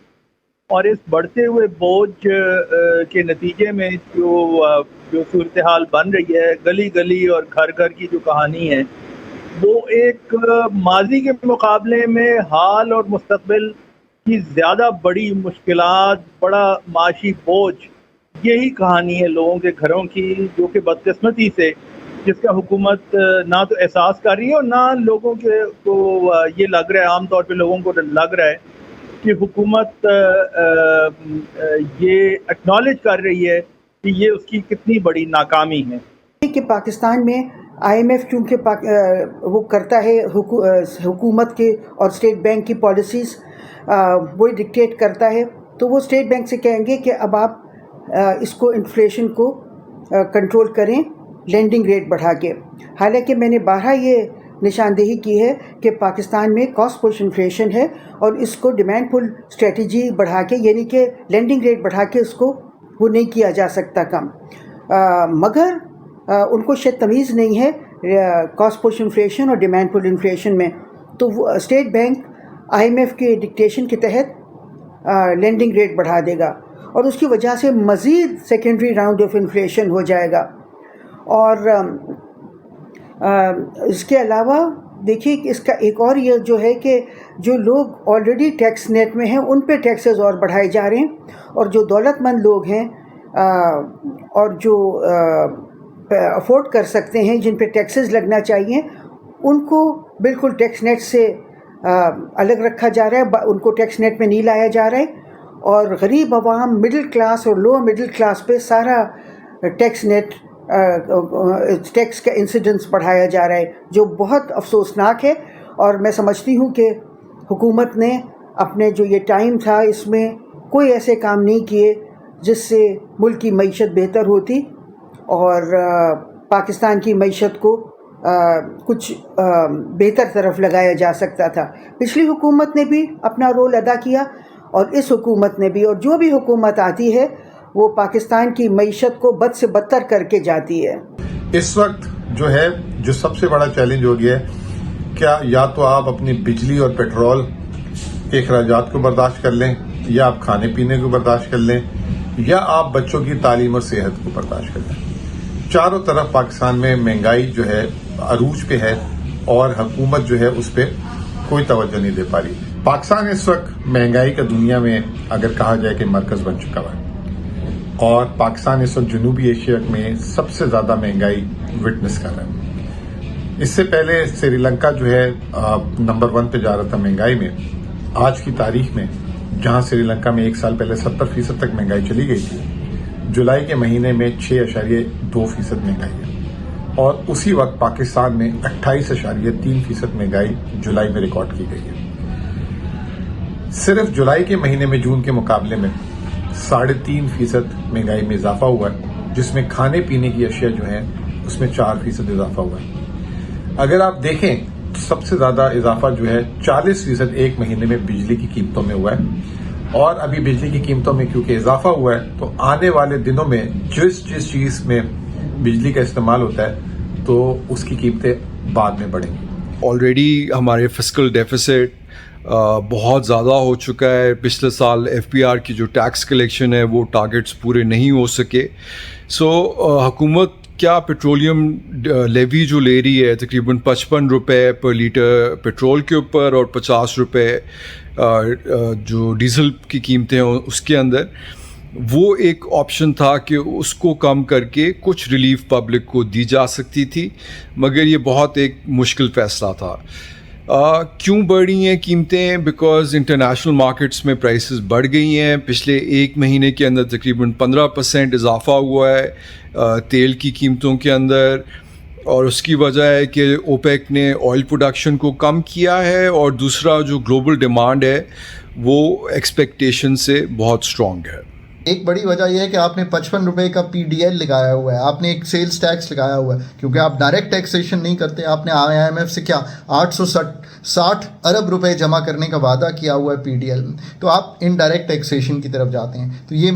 और इस बढ़ते हुए बोझ के नतीजे में जो सूरत हाल बन रही है, गली गली और घर घर की जो कहानी है, वो एक माजी के मुकाबले में हाल और मुस्तकबिल की ज़्यादा बड़ी मुश्किलात, बड़ा माशी बोझ, यही कहानी है लोगों के घरों की, जो कि बदकिस्मती से जिसका हुकूमत ना तो एहसास कर रही है और ना लोगों को ये लग रहा है, आम तौर पे लोगों को लग रहा है कि हुकूमत ये एक्नॉलेज कर रही है कि ये उसकी कितनी बड़ी नाकामी है। कि पाकिस्तान में आईएमएफ चूँकि वो करता है हुकूमत के और स्टेट बैंक की पॉलिसीज़ वही डिक्टेट करता है, तो वो स्टेट बैंक से कहेंगे कि अब आप इसको इन्फ्लेशन को कंट्रोल करें लेंडिंग रेट बढ़ा के। हालांकि मैंने बारहा ये निशानदेही की है कि पाकिस्तान में कॉस्ट पुश इन्फ्लेशन है और इसको डिमांड पुल स्ट्रेटजी बढ़ा के, यानी कि लेंडिंग रेट बढ़ा के उसको वो नहीं किया जा सकता कम, मगर उनको शायद तमीज़ नहीं है कॉस्ट पुश इन्फ्लेशन और डिमांड पुल इन्फ्लेशन में। तो स्टेट बैंक आईएमएफ के डिक्टेशन के तहत लेंडिंग रेट बढ़ा देगा और उसकी वजह से मज़ीद सेकेंडरी राउंड ऑफ इन्फ्लेशन हो जाएगा। और इसके अलावा देखिए इसका एक और ये जो है कि जो लोग ऑलरेडी टैक्स नेट में हैं उन पे टैक्सेस और बढ़ाए जा रहे हैं, और जो दौलतमंद लोग हैं और जो अफोर्ड कर सकते हैं, जिन पे टैक्सेस लगना चाहिए, उनको बिल्कुल टैक्स नेट से अलग रखा जा रहा है, उनको टैक्स नेट में नहीं लाया जा रहा है। और गरीब अवाम, मिडिल क्लास और लोअर मिडिल क्लास पे सारा टैक्स नेट टैक्स का इंसिडेंस बढ़ाया जा रहा है, जो बहुत अफसोसनाक है। और मैं समझती हूँ कि हुकूमत ने अपने जो ये टाइम था इसमें कोई ऐसे काम नहीं किए जिससे मुल्क की मईशत बेहतर होती और पाकिस्तान की मईशत को कुछ बेहतर तरफ लगाया जा सकता था। पिछली हुकूमत ने भी अपना रोल अदा किया और इस हुकूमत ने भी, और जो भी हुकूमत आती है वो पाकिस्तान की मईशत को बद से बदतर करके जाती है। इस वक्त जो है, जो सबसे बड़ा चैलेंज हो गया है, क्या या तो आप अपनी बिजली और पेट्रोल के अखराजात को बर्दाश्त कर लें, या आप खाने पीने को बर्दाश्त कर लें, या आप बच्चों की तालीम और सेहत को बर्दाश्त कर लें। चारों तरफ पाकिस्तान में महंगाई जो है अरूज पे है और हुकूमत जो है उस पर कोई तवज्जो नहीं दे पा रही। पाकिस्तान इस वक्त महंगाई का दुनिया में अगर कहा जाए कि मरकज बन चुका है, और पाकिस्तान इस वक्त जनूबी एशिया में सबसे ज्यादा महंगाई विटनेस कर रहा है। इससे पहले श्रीलंका जो है नंबर 1 पे जा रहा था महंगाई में। आज की तारीख में जहां श्रीलंका में 1 साल पहले 70% तक महंगाई चली गई थी, जुलाई के महीने में 6.2% महंगाई है, और उसी वक्त पाकिस्तान में 28.3% महंगाई जुलाई में रिकॉर्ड की गई है। सिर्फ जुलाई के महीने में जून के मुकाबले में 3.5% महंगाई में इजाफा हुआ है, जिसमें खाने पीने की अशिया जो है उसमें 4% इजाफा हुआ है। अगर आप देखें तो सबसे ज्यादा इजाफा जो है 40% एक महीने में बिजली की कीमतों में हुआ है, और अभी बिजली की कीमतों में क्योंकि इजाफा हुआ है तो आने वाले दिनों में जिस चीज में बिजली का इस्तेमाल होता है तो उसकी कीमतें बाद में बढ़ेंगी। ऑलरेडी हमारे फिस्कल डेफिसिट बहुत ज़्यादा हो चुका है। पिछले साल एफपीआर की जो टैक्स कलेक्शन है वो टारगेट्स पूरे नहीं हो सके। हुकूमत क्या पेट्रोलियम लेवी जो ले रही है तकरीबन 55 रुपये पर लीटर पेट्रोल के ऊपर और 50 रुपये जो डीजल की कीमतें हैं उसके अंदर, वो एक ऑप्शन था कि उसको कम करके कुछ रिलीफ पब्लिक को दी जा सकती थी, मगर ये बहुत एक मुश्किल फ़ैसला था। क्यों बढ़ी हैं कीमतें? बिकॉज़ इंटरनेशनल मार्केट्स में प्राइसेस बढ़ गई हैं। पिछले 1 महीने के अंदर तकरीबन 15% इजाफा हुआ है तेल की कीमतों के अंदर, और उसकी वजह है कि ओपेक ने ऑयल प्रोडक्शन को कम किया है, और दूसरा जो ग्लोबल डिमांड है वो एक्सपेक्टेशन से बहुत स्ट्रॉन्ग है। एक बड़ी वजह यह है कि आपने 55 रुपये का PDL लगाया हुआ है, आपने एक सेल्स टैक्स लगाया हुआ है, क्योंकि आप डायरेक्ट टैक्सेशन नहीं करते। आपने IMF से क्या 860 अरब रुपए जमा करने का वादा किया हुआ है PDL में, तो आप इनडायरेक्ट टैक्सेशन की तरफ जाते हैं। तो ये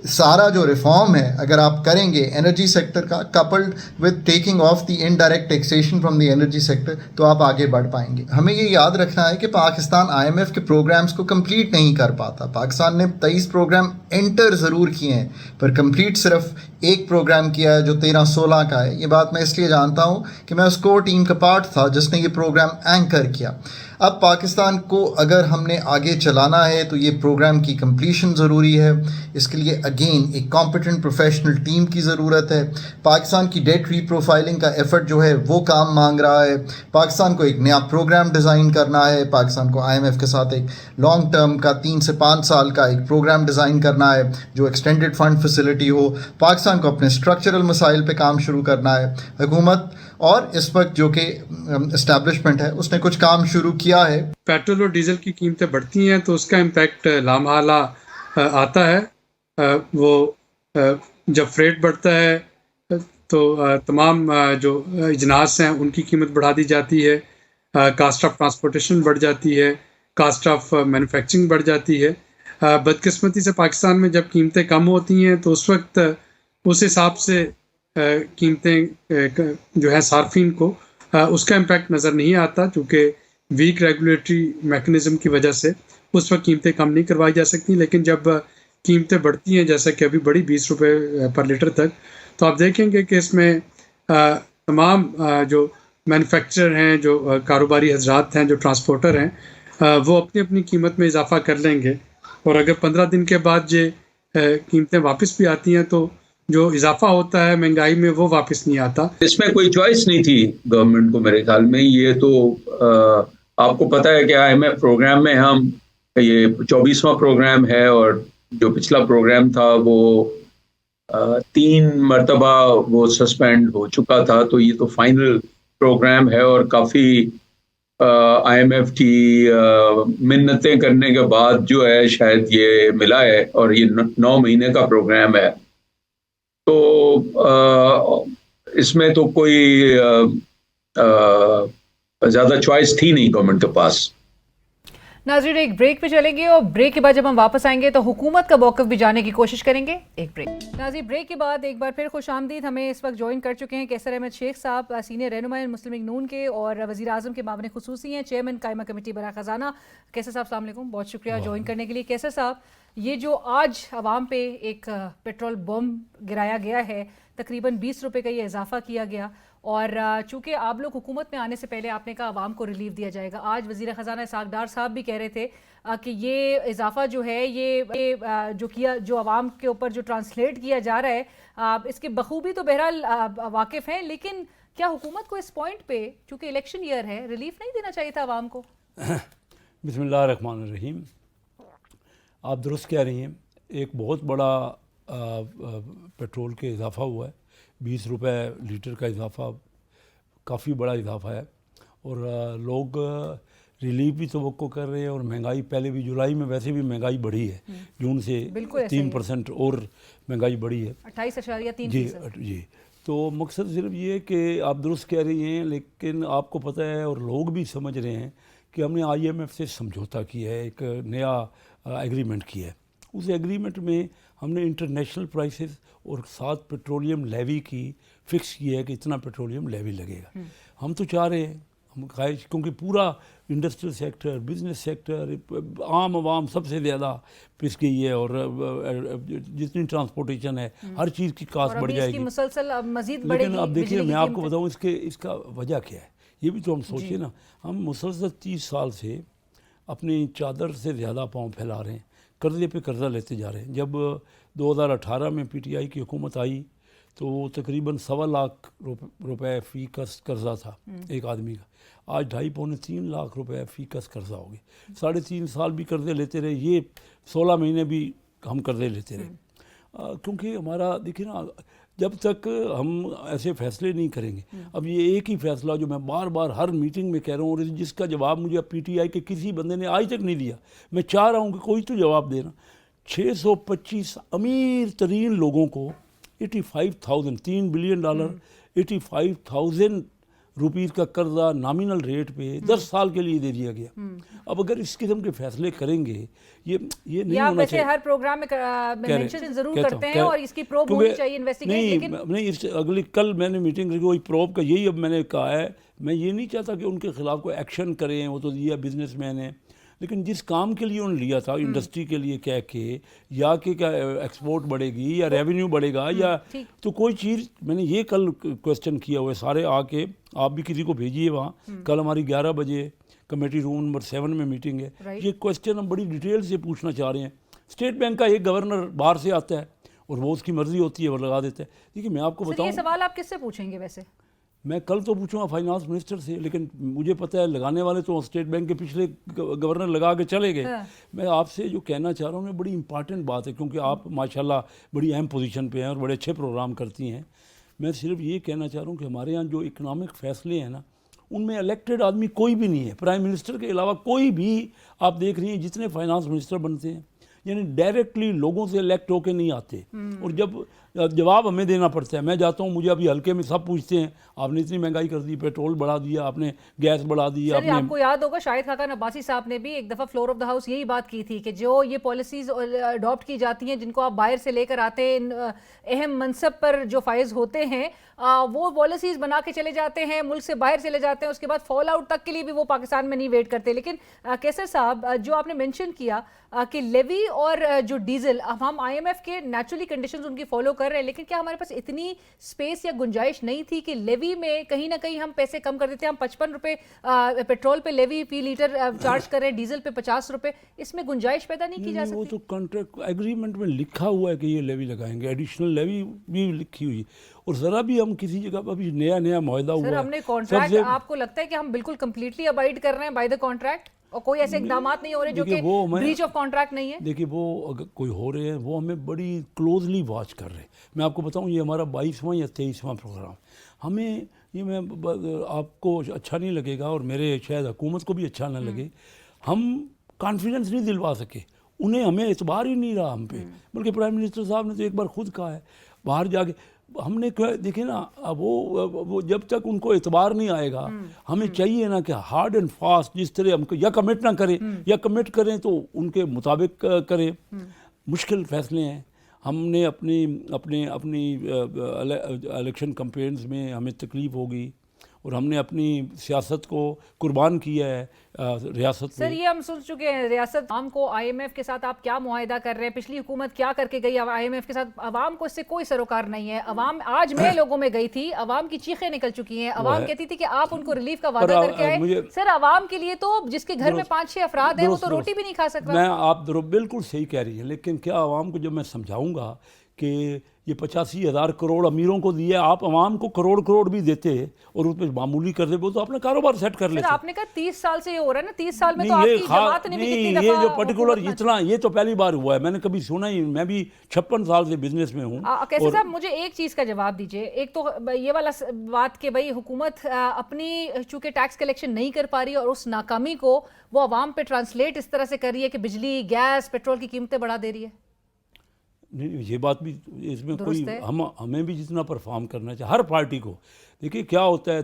सारा जो रिफॉर्म है अगर आप करेंगे एनर्जी सेक्टर का, coupled with taking of the indirect taxation from the energy sector, तो आप आगे बढ़ पाएंगे। हमें ये याद रखना है कि पाकिस्तान IMF के प्रोग्राम्स को कंप्लीट नहीं कर पाता। पाकिस्तान ने 23 प्रोग्राम एंटर ज़रूर किए हैं, पर कंप्लीट सिर्फ एक प्रोग्राम किया है जो 13-16 का है। ये बात मैं इसलिए जानता हूँ कि मैं उस कोर टीम का पार्ट था जिसने ये प्रोग्राम एंकर किया। अब पाकिस्तान को अगर हमने आगे चलाना है तो ये प्रोग्राम की कंप्लीशन ज़रूरी है। इसके लिए अगेन एक कॉम्पिटेंट प्रोफेशनल टीम की ज़रूरत है। पाकिस्तान की डेट रीप्रोफाइलिंग का एफर्ट जो है वो काम मांग रहा है। पाकिस्तान को एक नया प्रोग्राम डिज़ाइन करना है। पाकिस्तान को IMF के साथ एक लॉन्ग टर्म का 3 से 5 साल का एक प्रोग्राम डिज़ाइन करना है जो एक्सटेंडेड फंड फैसिलिटी हो। पाकिस्तान को अपने स्ट्रक्चरल मसाइल पे काम शुरू करना है। हुकूमत और इस वक्त जो कि इस्टेब्लिशमेंट है उसने कुछ काम शुरू किया है। पेट्रोल और डीजल की कीमतें बढ़ती हैं तो उसका इम्पैक्ट लामहला आता है। वो जब फ्रेट बढ़ता है तो तमाम जो इजनास हैं उनकी कीमत बढ़ा दी जाती है, कास्ट ऑफ ट्रांसपोर्टेशन बढ़ जाती है, कास्ट ऑफ मैन्युफैक्चरिंग बढ़ जाती है। बदकिस्मती से पाकिस्तान में जब कीमतें कम होती हैं तो उस वक्त उस हिसाब से कीमतें जो है सार्फिन को उसका इम्पैक्ट नज़र नहीं आता, क्योंकि वीक रेगुलेटरी मैकेनिज़्म की वजह से उस वक्त कीमतें कम नहीं करवाई जा सकती। लेकिन जब कीमतें बढ़ती हैं जैसा कि अभी बढ़ी 20 रुपये पर लीटर तक, तो आप देखेंगे कि इसमें तमाम जो मैन्युफैक्चरर हैं, जो कारोबारी हजरात हैं, जो ट्रांसपोर्टर हैं, वो अपनी अपनी कीमत में इजाफा कर लेंगे। और अगर 15 दिन के बाद ये कीमतें वापस भी आती हैं तो जो इजाफा होता है महंगाई में वो वापस नहीं आता। इसमें कोई चॉइस नहीं थी गवर्नमेंट को मेरे ख्याल में। ये तो आपको पता है कि IMF प्रोग्राम में हम ये 24वां प्रोग्राम है, और जो पिछला प्रोग्राम था वो 3 मरतबा वो सस्पेंड हो चुका था। तो ये तो फाइनल प्रोग्राम है, और काफ़ी IMF की मिन्नतें करने के बाद जो है शायद ये मिला है, और ये 9 महीने का प्रोग्राम है। तो इसमें तो कोई ज़्यादा चॉइस थी नहीं गवर्नमेंट के पास। नाज़रीन एक ब्रेक पे चलेंगे और ब्रेक के बाद जब हम वापस आएंगे तो हुकूमत का मौक़िफ़ भी जानने की कोशिश करेंगे। एक ब्रेक। नाज़रीन ब्रेक के बाद एक बार फिर खुशामदीद। हमें इस वक्त ज्वाइन कर चुके हैं कैसर अहमद शेख साहब, सीनियर रहनुमा मुस्लिम लीग नून के और वज़ीर आज़म के मामले खुसूसी हैं, चेयरमैन कायमा कमेटी बरा ख़जाना। कैसर साहब अस्सलाम वालेकुम, बहुत शुक्रिया ज्वाइन करने के लिए। कैसर साहब, ये जो आज आवाम पे एक पेट्रोल बम गिराया गया है, तकरीबन 20 रुपये का ये इजाफा किया गया और चूँकि आप लोग हुकूमत में आने से पहले आपने कहा आवाम को रिलीफ दिया जाएगा। आज वज़ीर ख़जाना इसहाक़ डार साहब भी कह रहे थे कि ये इजाफा जो है ये जो आवाम के ऊपर जो ट्रांसलेट किया जा रहा है इसके बखूबी तो बहरहाल वाकिफ़ हैं, लेकिन क्या हुकूमत को इस पॉइंट पे चूँकि इलेक्शन ईयर है रिलीफ नहीं देना चाहिए था आवाम को? बिस्मिल्लाहिर्रहमानिर्रहीम, आप दुरुस्त कह रही हैं। एक बहुत बड़ा पेट्रोल के इजाफ़ा हुआ है, 20 रुपये लीटर का इजाफ़ा काफ़ी बड़ा इजाफ़ा है और लोग रिलीफ भी तवक्को कर रहे हैं और महंगाई पहले भी जुलाई में वैसे भी महंगाई बढ़ी है, जून से 3% और महंगाई बढ़ी है 28.3%। जी, तो मकसद सिर्फ ये है कि आप दुरुस्त कह रही हैं, लेकिन आपको पता है और लोग भी समझ रहे हैं कि हमने IMF से समझौता किया है, एक नया एग्रीमेंट किया है। उस एग्रीमेंट में हमने इंटरनेशनल प्राइसेस और साथ पेट्रोलियम लेवी की फ़िक्स किया है कि इतना पेट्रोलियम लेवी लगेगा। हम तो चाह रहे हैं, हम ख्वाहिश, क्योंकि पूरा इंडस्ट्रियल सेक्टर, बिजनेस सेक्टर, आम आवाम सबसे ज़्यादा पिस गई है और जितनी ट्रांसपोर्टेशन है हर चीज़ की कास्ट बढ़ जाएगी, मुसलसल मज़ीद बढ़ेगी। लेकिन अब देखिए मैं आपको बताऊँ इसका वजह क्या है, ये भी तो हम सोचिए ना। हम मुसलसल 30 साल से अपनी चादर से ज़्यादा पाँव फैला रहे हैं, कर्ज़े पे कर्ज़ा लेते जा रहे हैं। जब 2018 में PTI की हुकूमत आई तो वो तकरीबन 1.25 लाख रुपए फ़ी कस कर्ज़ा था एक आदमी का, आज 2.5-3 लाख रुपए फ़ी कस कर्ज़ा हो गया। 3.5 साल भी कर्ज़े लेते रहे, ये 16 महीने भी हम कर्ज़े लेते रहे, क्योंकि हमारा देखिए ना, जब तक हम ऐसे फैसले नहीं करेंगे। अब ये एक ही फैसला जो मैं बार बार हर मीटिंग में कह रहा हूँ और जिसका जवाब मुझे PTI के किसी बंदे ने आज तक नहीं दिया, मैं चाह रहा हूँ कि कोई तो जवाब देना। 625 अमीर तरीन लोगों को 85,000, $3 बिलियन 85,000 रुपीज़ का कर्जा नॉमिनल रेट पे 10 साल के लिए दे दिया गया। अब अगर इस किस्म के फैसले करेंगे, ये नहीं होना चाहिए। हर प्रोग्राम में मेंशन जरूर करते हैं और इसकी प्रोब होनी चाहिए, इन्वेस्टिगेशन। नहीं, अगली कल मैंने मीटिंग की, वही प्रोब का यही अब मैंने कहा है। मैं ये नहीं चाहता कि उनके खिलाफ कोई एक्शन करें, वो तो दिया बिजनेसमैन है, लेकिन जिस काम के लिए उन्होंने लिया था, इंडस्ट्री के लिए कह के, या कि क्या एक्सपोर्ट बढ़ेगी या रेवेन्यू बढ़ेगा या तो कोई चीज़, मैंने ये कल क्वेश्चन किया हुआ है। सारे आके आप भी किसी को भेजिए वहाँ, कल हमारी 11 बजे कमेटी रूम नंबर 7 में मीटिंग है। ये क्वेश्चन हम बड़ी डिटेल से पूछना चाह रहे हैं। स्टेट बैंक का एक गवर्नर बाहर से आता है और वो उसकी मर्जी होती है, वो लगा देता है। देखिए मैं आपको बताऊँ, ये सवाल आप किससे पूछेंगे वैसे? मैं कल तो पूछूंगा फाइनेंस मिनिस्टर से, लेकिन मुझे पता है लगाने वाले तो स्टेट बैंक के पिछले गवर्नर लगा के चले गए। मैं आपसे जो कहना चाह रहा हूँ, बड़ी इंपॉर्टेंट बात है, क्योंकि आप माशाल्लाह बड़ी अहम पोजीशन पे हैं और बड़े अच्छे प्रोग्राम करती हैं। मैं सिर्फ ये कहना चाह रहा हूँ कि हमारे यहाँ जो इकनॉमिक फैसले हैं ना, उनमें इलेक्टेड आदमी कोई भी नहीं है। प्राइम मिनिस्टर के अलावा कोई भी आप देख रही हैं, जितने फाइनेंस मिनिस्टर बनते हैं यानी डायरेक्टली लोगों से इलेक्ट होके नहीं आते, और जब जवाब हमें देना पड़ता है। मैं जाता हूँ, मुझे अभी हल्के में सब पूछते हैं, आपने इतनी महंगाई कर दी, पेट्रोल बढ़ा दिया, आपने गैस बढ़ा दी। आपको याद होगा शाहिद खाकान अब्बासी साहब ने भी एक दफ़ा फ्लोर ऑफ द हाउस यही बात की थी कि जो ये पॉलिसीज़ अडॉप्ट की जाती हैं, जिनको आप बाहर से लेकर आते हैं, अहम मनसब पर जो फायज होते हैं, वो पॉलिसीज़ बना के चले जाते हैं, मुल्क से बाहर चले जाते हैं, उसके बाद फॉल आउट तक के लिए भी वो पाकिस्तान में नहीं वेट करते। लेकिन कैसर साहब, जो आपने मेंशन किया कि लेवी और जो डीजल, अब हम IMF के नेचुरली कंडीशंस उनकी फॉलो कर रहे हैं, लेकिन क्या हमारे पास इतनी स्पेस या गुंजाइश नहीं थी कि लेवी में कहीं ना कहीं हम पैसे कम कर देते हैं? हम 55 रुपये पेट्रोल पे लेवी फी लीटर चार्ज कर रहे हैं, डीजल पे 50 रुपये, इसमें गुंजाइश पैदा नहीं की जा सकती? वो तो कॉन्ट्रैक्ट एग्रीमेंट में लिखा हुआ है कि ये लेवी लगाएंगे, एडिशनल लेवी भी लिखी हुई। और ज़रा भी हम किसी जगह अभी नया मुआहदा हुआ है, हमने कॉन्ट्रैक्ट, आपको लगता है कि हम बिल्कुल कंप्लीटली अबाइड कर रहे हैं बाय द कॉन्ट्रैक्ट और कोई ऐसे इकदाम नहीं हो रहे जो कि ब्रीच ऑफ कॉन्ट्रैक्ट नहीं है? देखिए, वो अगर कोई हो रहे हैं, वो हमें बड़ी क्लोजली वॉच कर रहे हैं। मैं आपको बताऊं, ये हमारा 22वां या 23वां प्रोग्राम। हमें ये, मैं आपको अच्छा नहीं लगेगा और मेरे शायद हुकूमत को भी अच्छा ना लगे, हम कॉन्फिडेंस नहीं दिलवा सके उन्हें, हमें एतबार ही नहीं रहा हम पे। बल्कि प्राइम मिनिस्टर साहब ने तो एक बार खुद कहा है, बाहर जाके हमने देखिए ना, अब वो जब तक उनको एतबार नहीं आएगा, हमें चाहिए ना कि हार्ड एंड फास्ट जिस तरह हमको या कमिट ना करें या कमिट करें तो उनके मुताबिक करें। मुश्किल फैसले हैं। हमने अपनी इलेक्शन कैंपेन्स में हमें तकलीफ़ होगी और हमने अपनी सियासत को कुर्बान किया है रियासत सर ये हम सुन चुके हैं। रियासत आवाम को आईएमएफ के साथ आप क्या मुआहिदा कर रहे हैं? पिछली हुकूमत क्या करके गई आईएमएफ के साथ? अवाम को इससे कोई सरोकार नहीं है। अवाम, आज मैं लोगों में गई थी, अवाम की चीखें निकल चुकी हैं। अवाम कहती थी कि आप उनको रिलीफ का वादा करके आए। सर अवाम के लिए तो जिसके घर में 5-6 अफराद हैं वो तो रोटी भी नहीं खा सकता। मैं आप बिल्कुल सही कह रही हैं, लेकिन क्या आवाम को जब मैं समझाऊंगा कि ये 85,000 करोड़ अमीरों को दिए, आप अवाम को करोड़ भी देते और उसमें मामूली कर दे, वो तो अपना कारोबार सेट कर लेते। आपने कहा 30 साल से ये हो रहा है ना, 30 साल में तो आपकी जमात ने भी कितनी दफा ये जो पर्टिकुलर इतना, ये तो पहली बार हुआ है, मैंने कभी सुना ही। मैं भी 56 साल से बिजनेस में हूँ। कैसे साहब, मुझे एक चीज़ का जवाब दीजिए। एक तो ये वाला बात कि भाई हुकूमत अपनी चूंकि टैक्स कलेक्शन नहीं कर पा रही और उस नाकामी को वो अवाम पे ट्रांसलेट इस तरह से कर रही है कि बिजली, गैस, पेट्रोल की कीमतें बढ़ा दे रही है। नहीं, ये बात भी इसमें कोई हमें भी जितना परफॉर्म करना चाहिए हर पार्टी को। देखिए क्या होता है,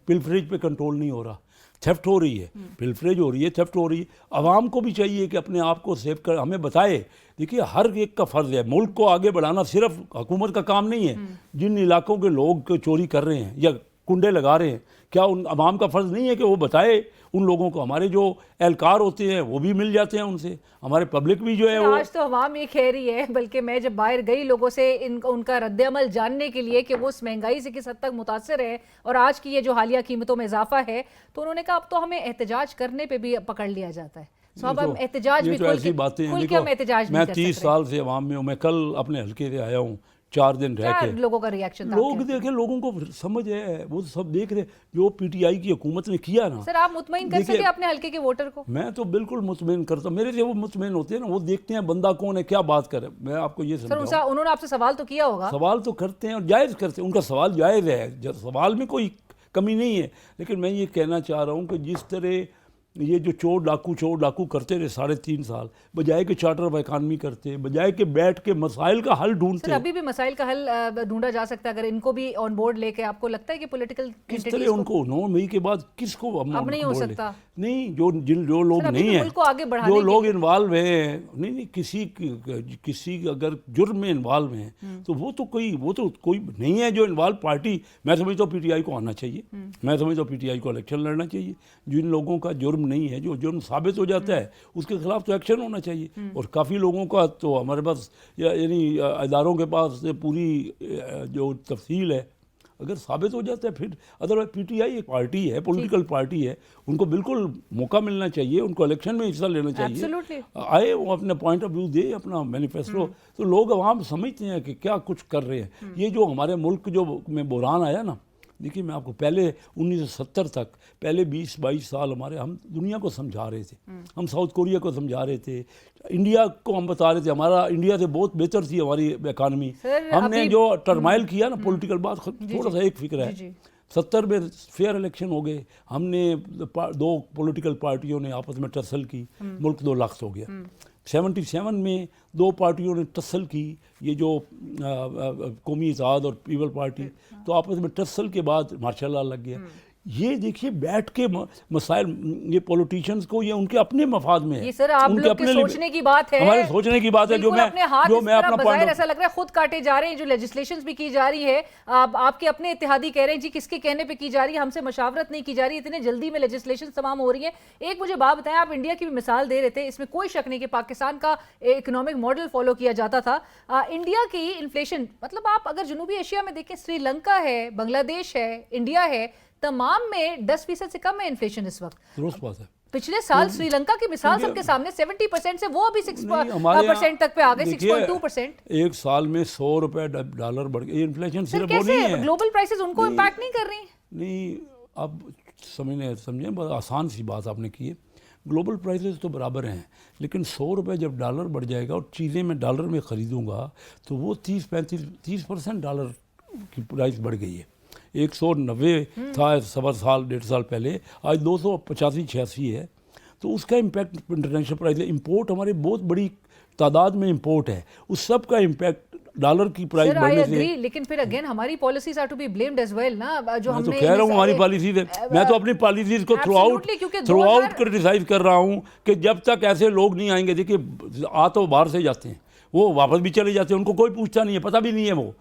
पिलफरेज पे कंट्रोल नहीं हो रहा, थेफ्ट हो रही है, पिलफरेज हो रही है, थेफ्ट हो रही है। आवाम को भी चाहिए कि अपने आप को सेव कर, हमें बताए। देखिए हर एक का फ़र्ज़ है, मुल्क को आगे बढ़ाना सिर्फ हुकूमत का काम नहीं है। जिन इलाकों के लोग चोरी कर रहे हैं या कुंडे लगा रहे हैं, क्या उन अवाम का फ़र्ज़ नहीं है कि वो बताए उन लोगों को? हमारे जो एहलकार होते हैं वो भी मिल जाते हैं उनसे, हमारे पब्लिक भी जो है वो। आज तो अवाम ये कह रही है, बल्कि मैं जब बाहर गई लोगों से उनका रद्द-ए-अमल जानने के लिए कि वो उस महंगाई से किस हद तक मुतासर है और आज की ये जो हालिया कीमतों में इजाफा है, तो उन्होंने कहा अब तो हमें एहतजाज करने पे भी पकड़ लिया जाता है। तो अब हम एहतजाज भी ऐसी बातें हैं। मैं 30 साल से अवाम में हूँ। मैं कल अपने हल्के से आया हूँ, 4 दिन रह के। लोगों का रिएक्शन था? लोग देखे, लोगों को समझ है, वो सब देख रहे जो पीटीआई की हुकूमत ने किया ना। सर आप मुतमईन कर सके अपने हल्के के वोटर को? मैं तो बिल्कुल मुतमईन करता हूँ। मेरे से वो मुतमईन होते हैं ना, वो देखते हैं बंदा कौन है, क्या बात करे। मैं आपको ये समझाऊं, सर उन्होंने आपसे सवाल तो किया होगा? सवाल तो करते हैं और जायज़ करते हैं, उनका सवाल जायज़ है, सवाल में कोई कमी नहीं है। लेकिन मैं ये कहना चाह रहा हूँ कि जिस तरह ये जो चोर डाकू करते रहे 3.5 साल, बजाय के चार्टर ऑफ इकानमी करते, बजाय के बैठ के मसाइल का हल ढूंढते। अभी भी मसाइल का हल ढूंढा जा सकता है अगर इनको भी ऑन बोर्ड लेके। आपको लगता है कि पॉलिटिकल किस तरह उनको 9 मई के बाद किसको अब नहीं हो सकता? नहीं, जो लोग नहीं है, जो लोग इन्वॉल्व हैं, नहीं किसी अगर जुर्म में इन्वॉल्व हैं तो वो तो कोई नहीं है जो इन्वॉल्व पार्टी। मैं समझता हूँ पीटीआई को आना चाहिए, मैं समझता हूँ पीटीआई को इलेक्शन लड़ना चाहिए। जिन लोगों का जुर्म नहीं है, जो जुर्म साबित हो जाता है, उसके खिलाफ तो एक्शन होना चाहिए। और काफ़ी लोगों का तो हमारे पास यानी इदारों के पास पूरी जो तफसील है, अगर साबित हो जाता है फिर। अदरवाइज पीटीआई एक पार्टी है, पॉलिटिकल पार्टी है, उनको बिल्कुल मौका मिलना चाहिए, उनको इलेक्शन में हिस्सा लेना चाहिए। आए वो अपने पॉइंट ऑफ व्यू दे, अपना मैनिफेस्टो, तो लोग आवाम समझते हैं कि क्या कुछ कर रहे हैं। ये जो हमारे मुल्क जो में बुरान आया ना, देखिए मैं आपको पहले 1970 तक पहले 20-22 साल हम दुनिया को समझा रहे थे, हम साउथ कोरिया को समझा रहे थे, इंडिया को हम बता रहे थे हमारा इंडिया से बहुत बेहतर थी हमारी इकानमी। हमने जो टर्माइल किया ना पॉलिटिकल, बात थोड़ा सा एक फिक्र है। 70 में फेयर इलेक्शन हो गए, हमने 2 पॉलिटिकल पार्टियों ने आपस में टसल की, मुल्क 2 लाख हो गया। 77 में 2 पार्टियों ने टसल की, ये जो कौमी इत्तेहाद और पीपल पार्टी, तो आपस में टसल के बाद मार्शल लॉ लग गया। ये देखिए बैठ के मसाइल, ये पॉलिटिशियंस को ये उनके अपने मफाद में है। ये सर आप लोग के सोचने की बात है, हमारे सोचने की बात है। जो मैं अपना पॉइंट, ऐसा लग रहा है खुद काटे जा रहे हैं। जो लेजिस्लेशंस भी की जा रही है, आपके अपने इत्तेहादी कह रहे हैं जी किसके कहने पे की जा रही है, हमसे मशावरत नहीं की जा रही, इतने जल्दी में लेजिस्लेशन तमाम हो रही है। एक मुझे बात बताएं, आप इंडिया की भी मिसाल दे रहे थे, इसमें कोई शक नहीं कि पाकिस्तान का इकोनॉमिक मॉडल फॉलो किया जाता था। इंडिया की इन्फ्लेशन, मतलब आप अगर जनूबी एशिया में देखें, श्रीलंका है, बांग्लादेश है, इंडिया है, तमाम में 10% से कम है इन्फ्लेशन इस वक्त। बात है। पिछले साल श्रीलंका की मिसाल सबके सामने 70% से वो अभी 6% तक पे आ गए, 6.2%। एक साल में $100 बढ़ गए। इन्फ्लेशन सिर्फ वो नहीं है, ग्लोबल प्राइसेस उनको इम्पैक्ट नहीं कर रही। नहीं, अब समझें बहुत आसान सी बात आपने की है। ग्लोबल प्राइसेस तो बराबर हैं, लेकिन $100 जब डॉलर बढ़ जाएगा और चीज़ें मैं डॉलर में ख़रीदूँगा तो वो 30% डॉलर की प्राइस बढ़ गई है। 190 था 1.5 साल पहले, आज 285-86 है। तो उसका इम्पैक्ट इंटरनेशनल प्राइस है। इम्पोर्ट हमारी बहुत बड़ी तादाद में इम्पोर्ट है, उस सब का इम्पैक्ट डॉलर की प्राइस Sir, I बढ़ने agree, से, लेकिन फिर अगेन हमारी policies are to be blamed as well ना, जो मैं तो हमने कह रहा हूँ हमारी पॉलिसीज है, मैं तो अपनी पॉलिसीज को Absolutely, क्योंकि थ्रू आउट 2000 क्रिटिसाइज कर रहा हूँ कि जब तक ऐसे लोग नहीं आएंगे, देखिए आ तो बाहर से जाते हैं, वो वापस भी चले जाते हैं, उनको कोई पूछता नहीं है, पता भी नहीं है वो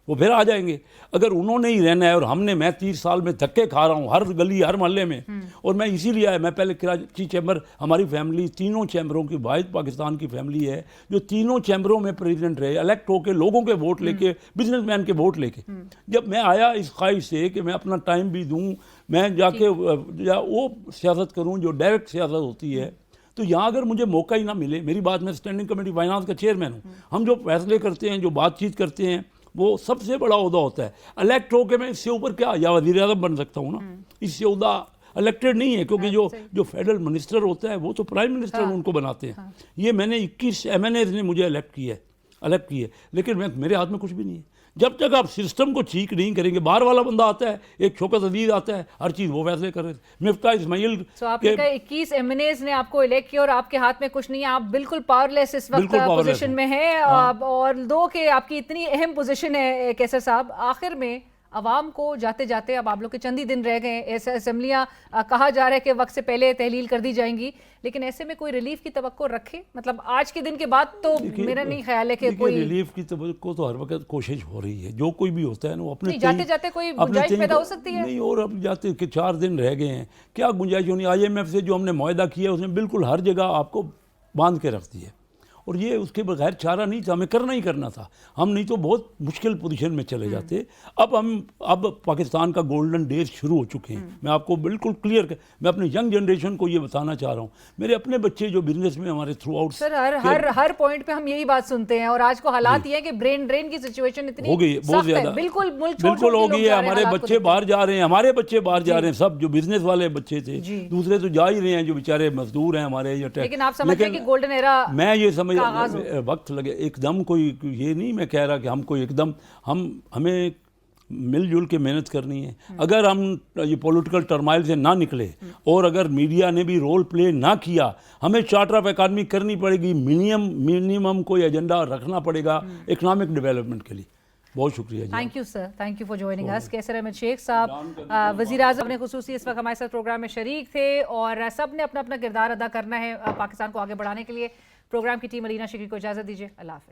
फिर आ जाएंगे। अगर उन्होंने ही रहना है और मैं 30 साल में धक्के खा रहा हूँ हर गली हर मोहल्ले में, और मैं इसीलिए आया, मैं पहले कराची चैम्बर, हमारी फैमिली तीनों चैम्बरों की वाहिद पाकिस्तान की फैमिली है जो तीनों चैम्बरों में प्रेसिडेंट रहे, इलेक्ट होकर लोगों के वोट लेके, बिजनेसमैन के वोट लेके। जब मैं आया इस ख्वाहिश से कि मैं अपना टाइम भी दूँ, मैं जाके वो सियासत करूँ जो डायरेक्ट सियासत होती है, तो यहाँ अगर मुझे मौका ही ना मिले, मेरी बात, मैं स्टैंडिंग कमेटी फाइनेंस का चेयरमैन हूँ, हम जो फैसले करते हैं, जो बातचीत करते हैं, वो सबसे बड़ा ओहदा होता है। इलेक्ट होकर मैं इससे ऊपर क्या या वज़ीर आज़म बन सकता हूँ ना, इससे ओहदा इलेक्टेड नहीं है, क्योंकि जो फेडरल मिनिस्टर होता है वो तो प्राइम मिनिस्टर उनको बनाते हैं। ये मैंने 21 MNAs ने मुझे इलेक्ट की है, लेकिन मेरे हाथ में कुछ भी नहीं है। जब तक आप सिस्टम को ठीक नहीं करेंगे, बाहर वाला बंदा आता है, एक शौकत अजीज आता है, हर चीज़ वो फैसले कर रहे थे। मिफ्ता इस्माइल, तो आपने कहा 21 MNAs ने आपको इलेक्ट किया और आपके हाथ में कुछ नहीं है, आप बिल्कुल पावरलेस इस वक्त पोजीशन में हैं। और दो के आपकी इतनी अहम पोजीशन है कैसर साहब, आखिर में अवाम को जाते जाते, अब आप लोग के चंद ही दिन रह गए, ऐसे असेंबलियाँ कहा जा रहा है कि वक्त से पहले तहलील कर दी जाएंगी, लेकिन ऐसे में कोई रिलीफ की तवक्को रखे? मतलब आज के दिन के बाद तो मेरा नहीं ख्याल है कि कोई रिलीफ की तवक्को तो हर वक्त कोशिश हो रही है, जो कोई भी होता है ना, वो अपने जाते जाते कोई गुंजाइश पैदा हो सकती है। नहीं, और अब जाते कि 4 दिन रह गए हैं, क्या गुंजाइश होनी? IMF से जो हमने मुआहदा किया उसने बिल्कुल हर जगह आपको बांध के रख दिया, और ये उसके बगैर चारा नहीं था, हमें करना ही करना था। हम नहीं तो बहुत मुश्किल पोजीशन में चले जाते। अब पाकिस्तान का गोल्डन डेज शुरू हो चुके हैं। मैं आपको बिल्कुल क्लियर, मैं अपने यंग जनरेशन को ये बताना चाह रहा हूँ, मेरे अपने बच्चे जो बिजनेस में हमारे थ्रू आउट, सर हर पॉइंट पे हम यही बात सुनते हैं, और आज को हालात ये है कि ब्रेन ड्रेन की सिचुएशन इतनी हो गई है, बहुत ज़्यादा, बिल्कुल हो गई है। हमारे बच्चे बाहर जा रहे हैं, हमारे बच्चे बाहर जा रहे हैं, सब जो बिजनेस वाले बच्चे थे, दूसरे तो जा ही रहे हैं, जो बेचारे मजदूर हैं हमारे। लेकिन आप समझते हैं कि गोल्डन एरा, मैं ये समझ, वक्त लगे, एकदम कोई ये नहीं मैं कह रहा कि हम कोई एकदम, हमें मिलजुल के मेहनत करनी है। अगर हम ये पॉलिटिकल टर्माइल से ना निकले, और अगर मीडिया ने भी रोल प्ले ना किया, हमें चार्टर ऑफ इकॉनमी करनी पड़ेगी, मिनिमम कोई एजेंडा रखना पड़ेगा इकोनॉमिक डेवलपमेंट के लिए। बहुत शुक्रिया जी। Thank you sir, thank you for joining us. Qaiser Ahmed Sheikh साहब वज़ीर आज़म ने खुसूसी इस वक्त हमारे साथ प्रोग्राम में शरीक थे, और सब ने अपना अपना किरदार अदा करना है पाकिस्तान को आगे बढ़ाने के लिए। प्रोग्राम की टीम अलीना शिकरी को इजाज़त दीजिए, अल्लाह हाफ़िज़।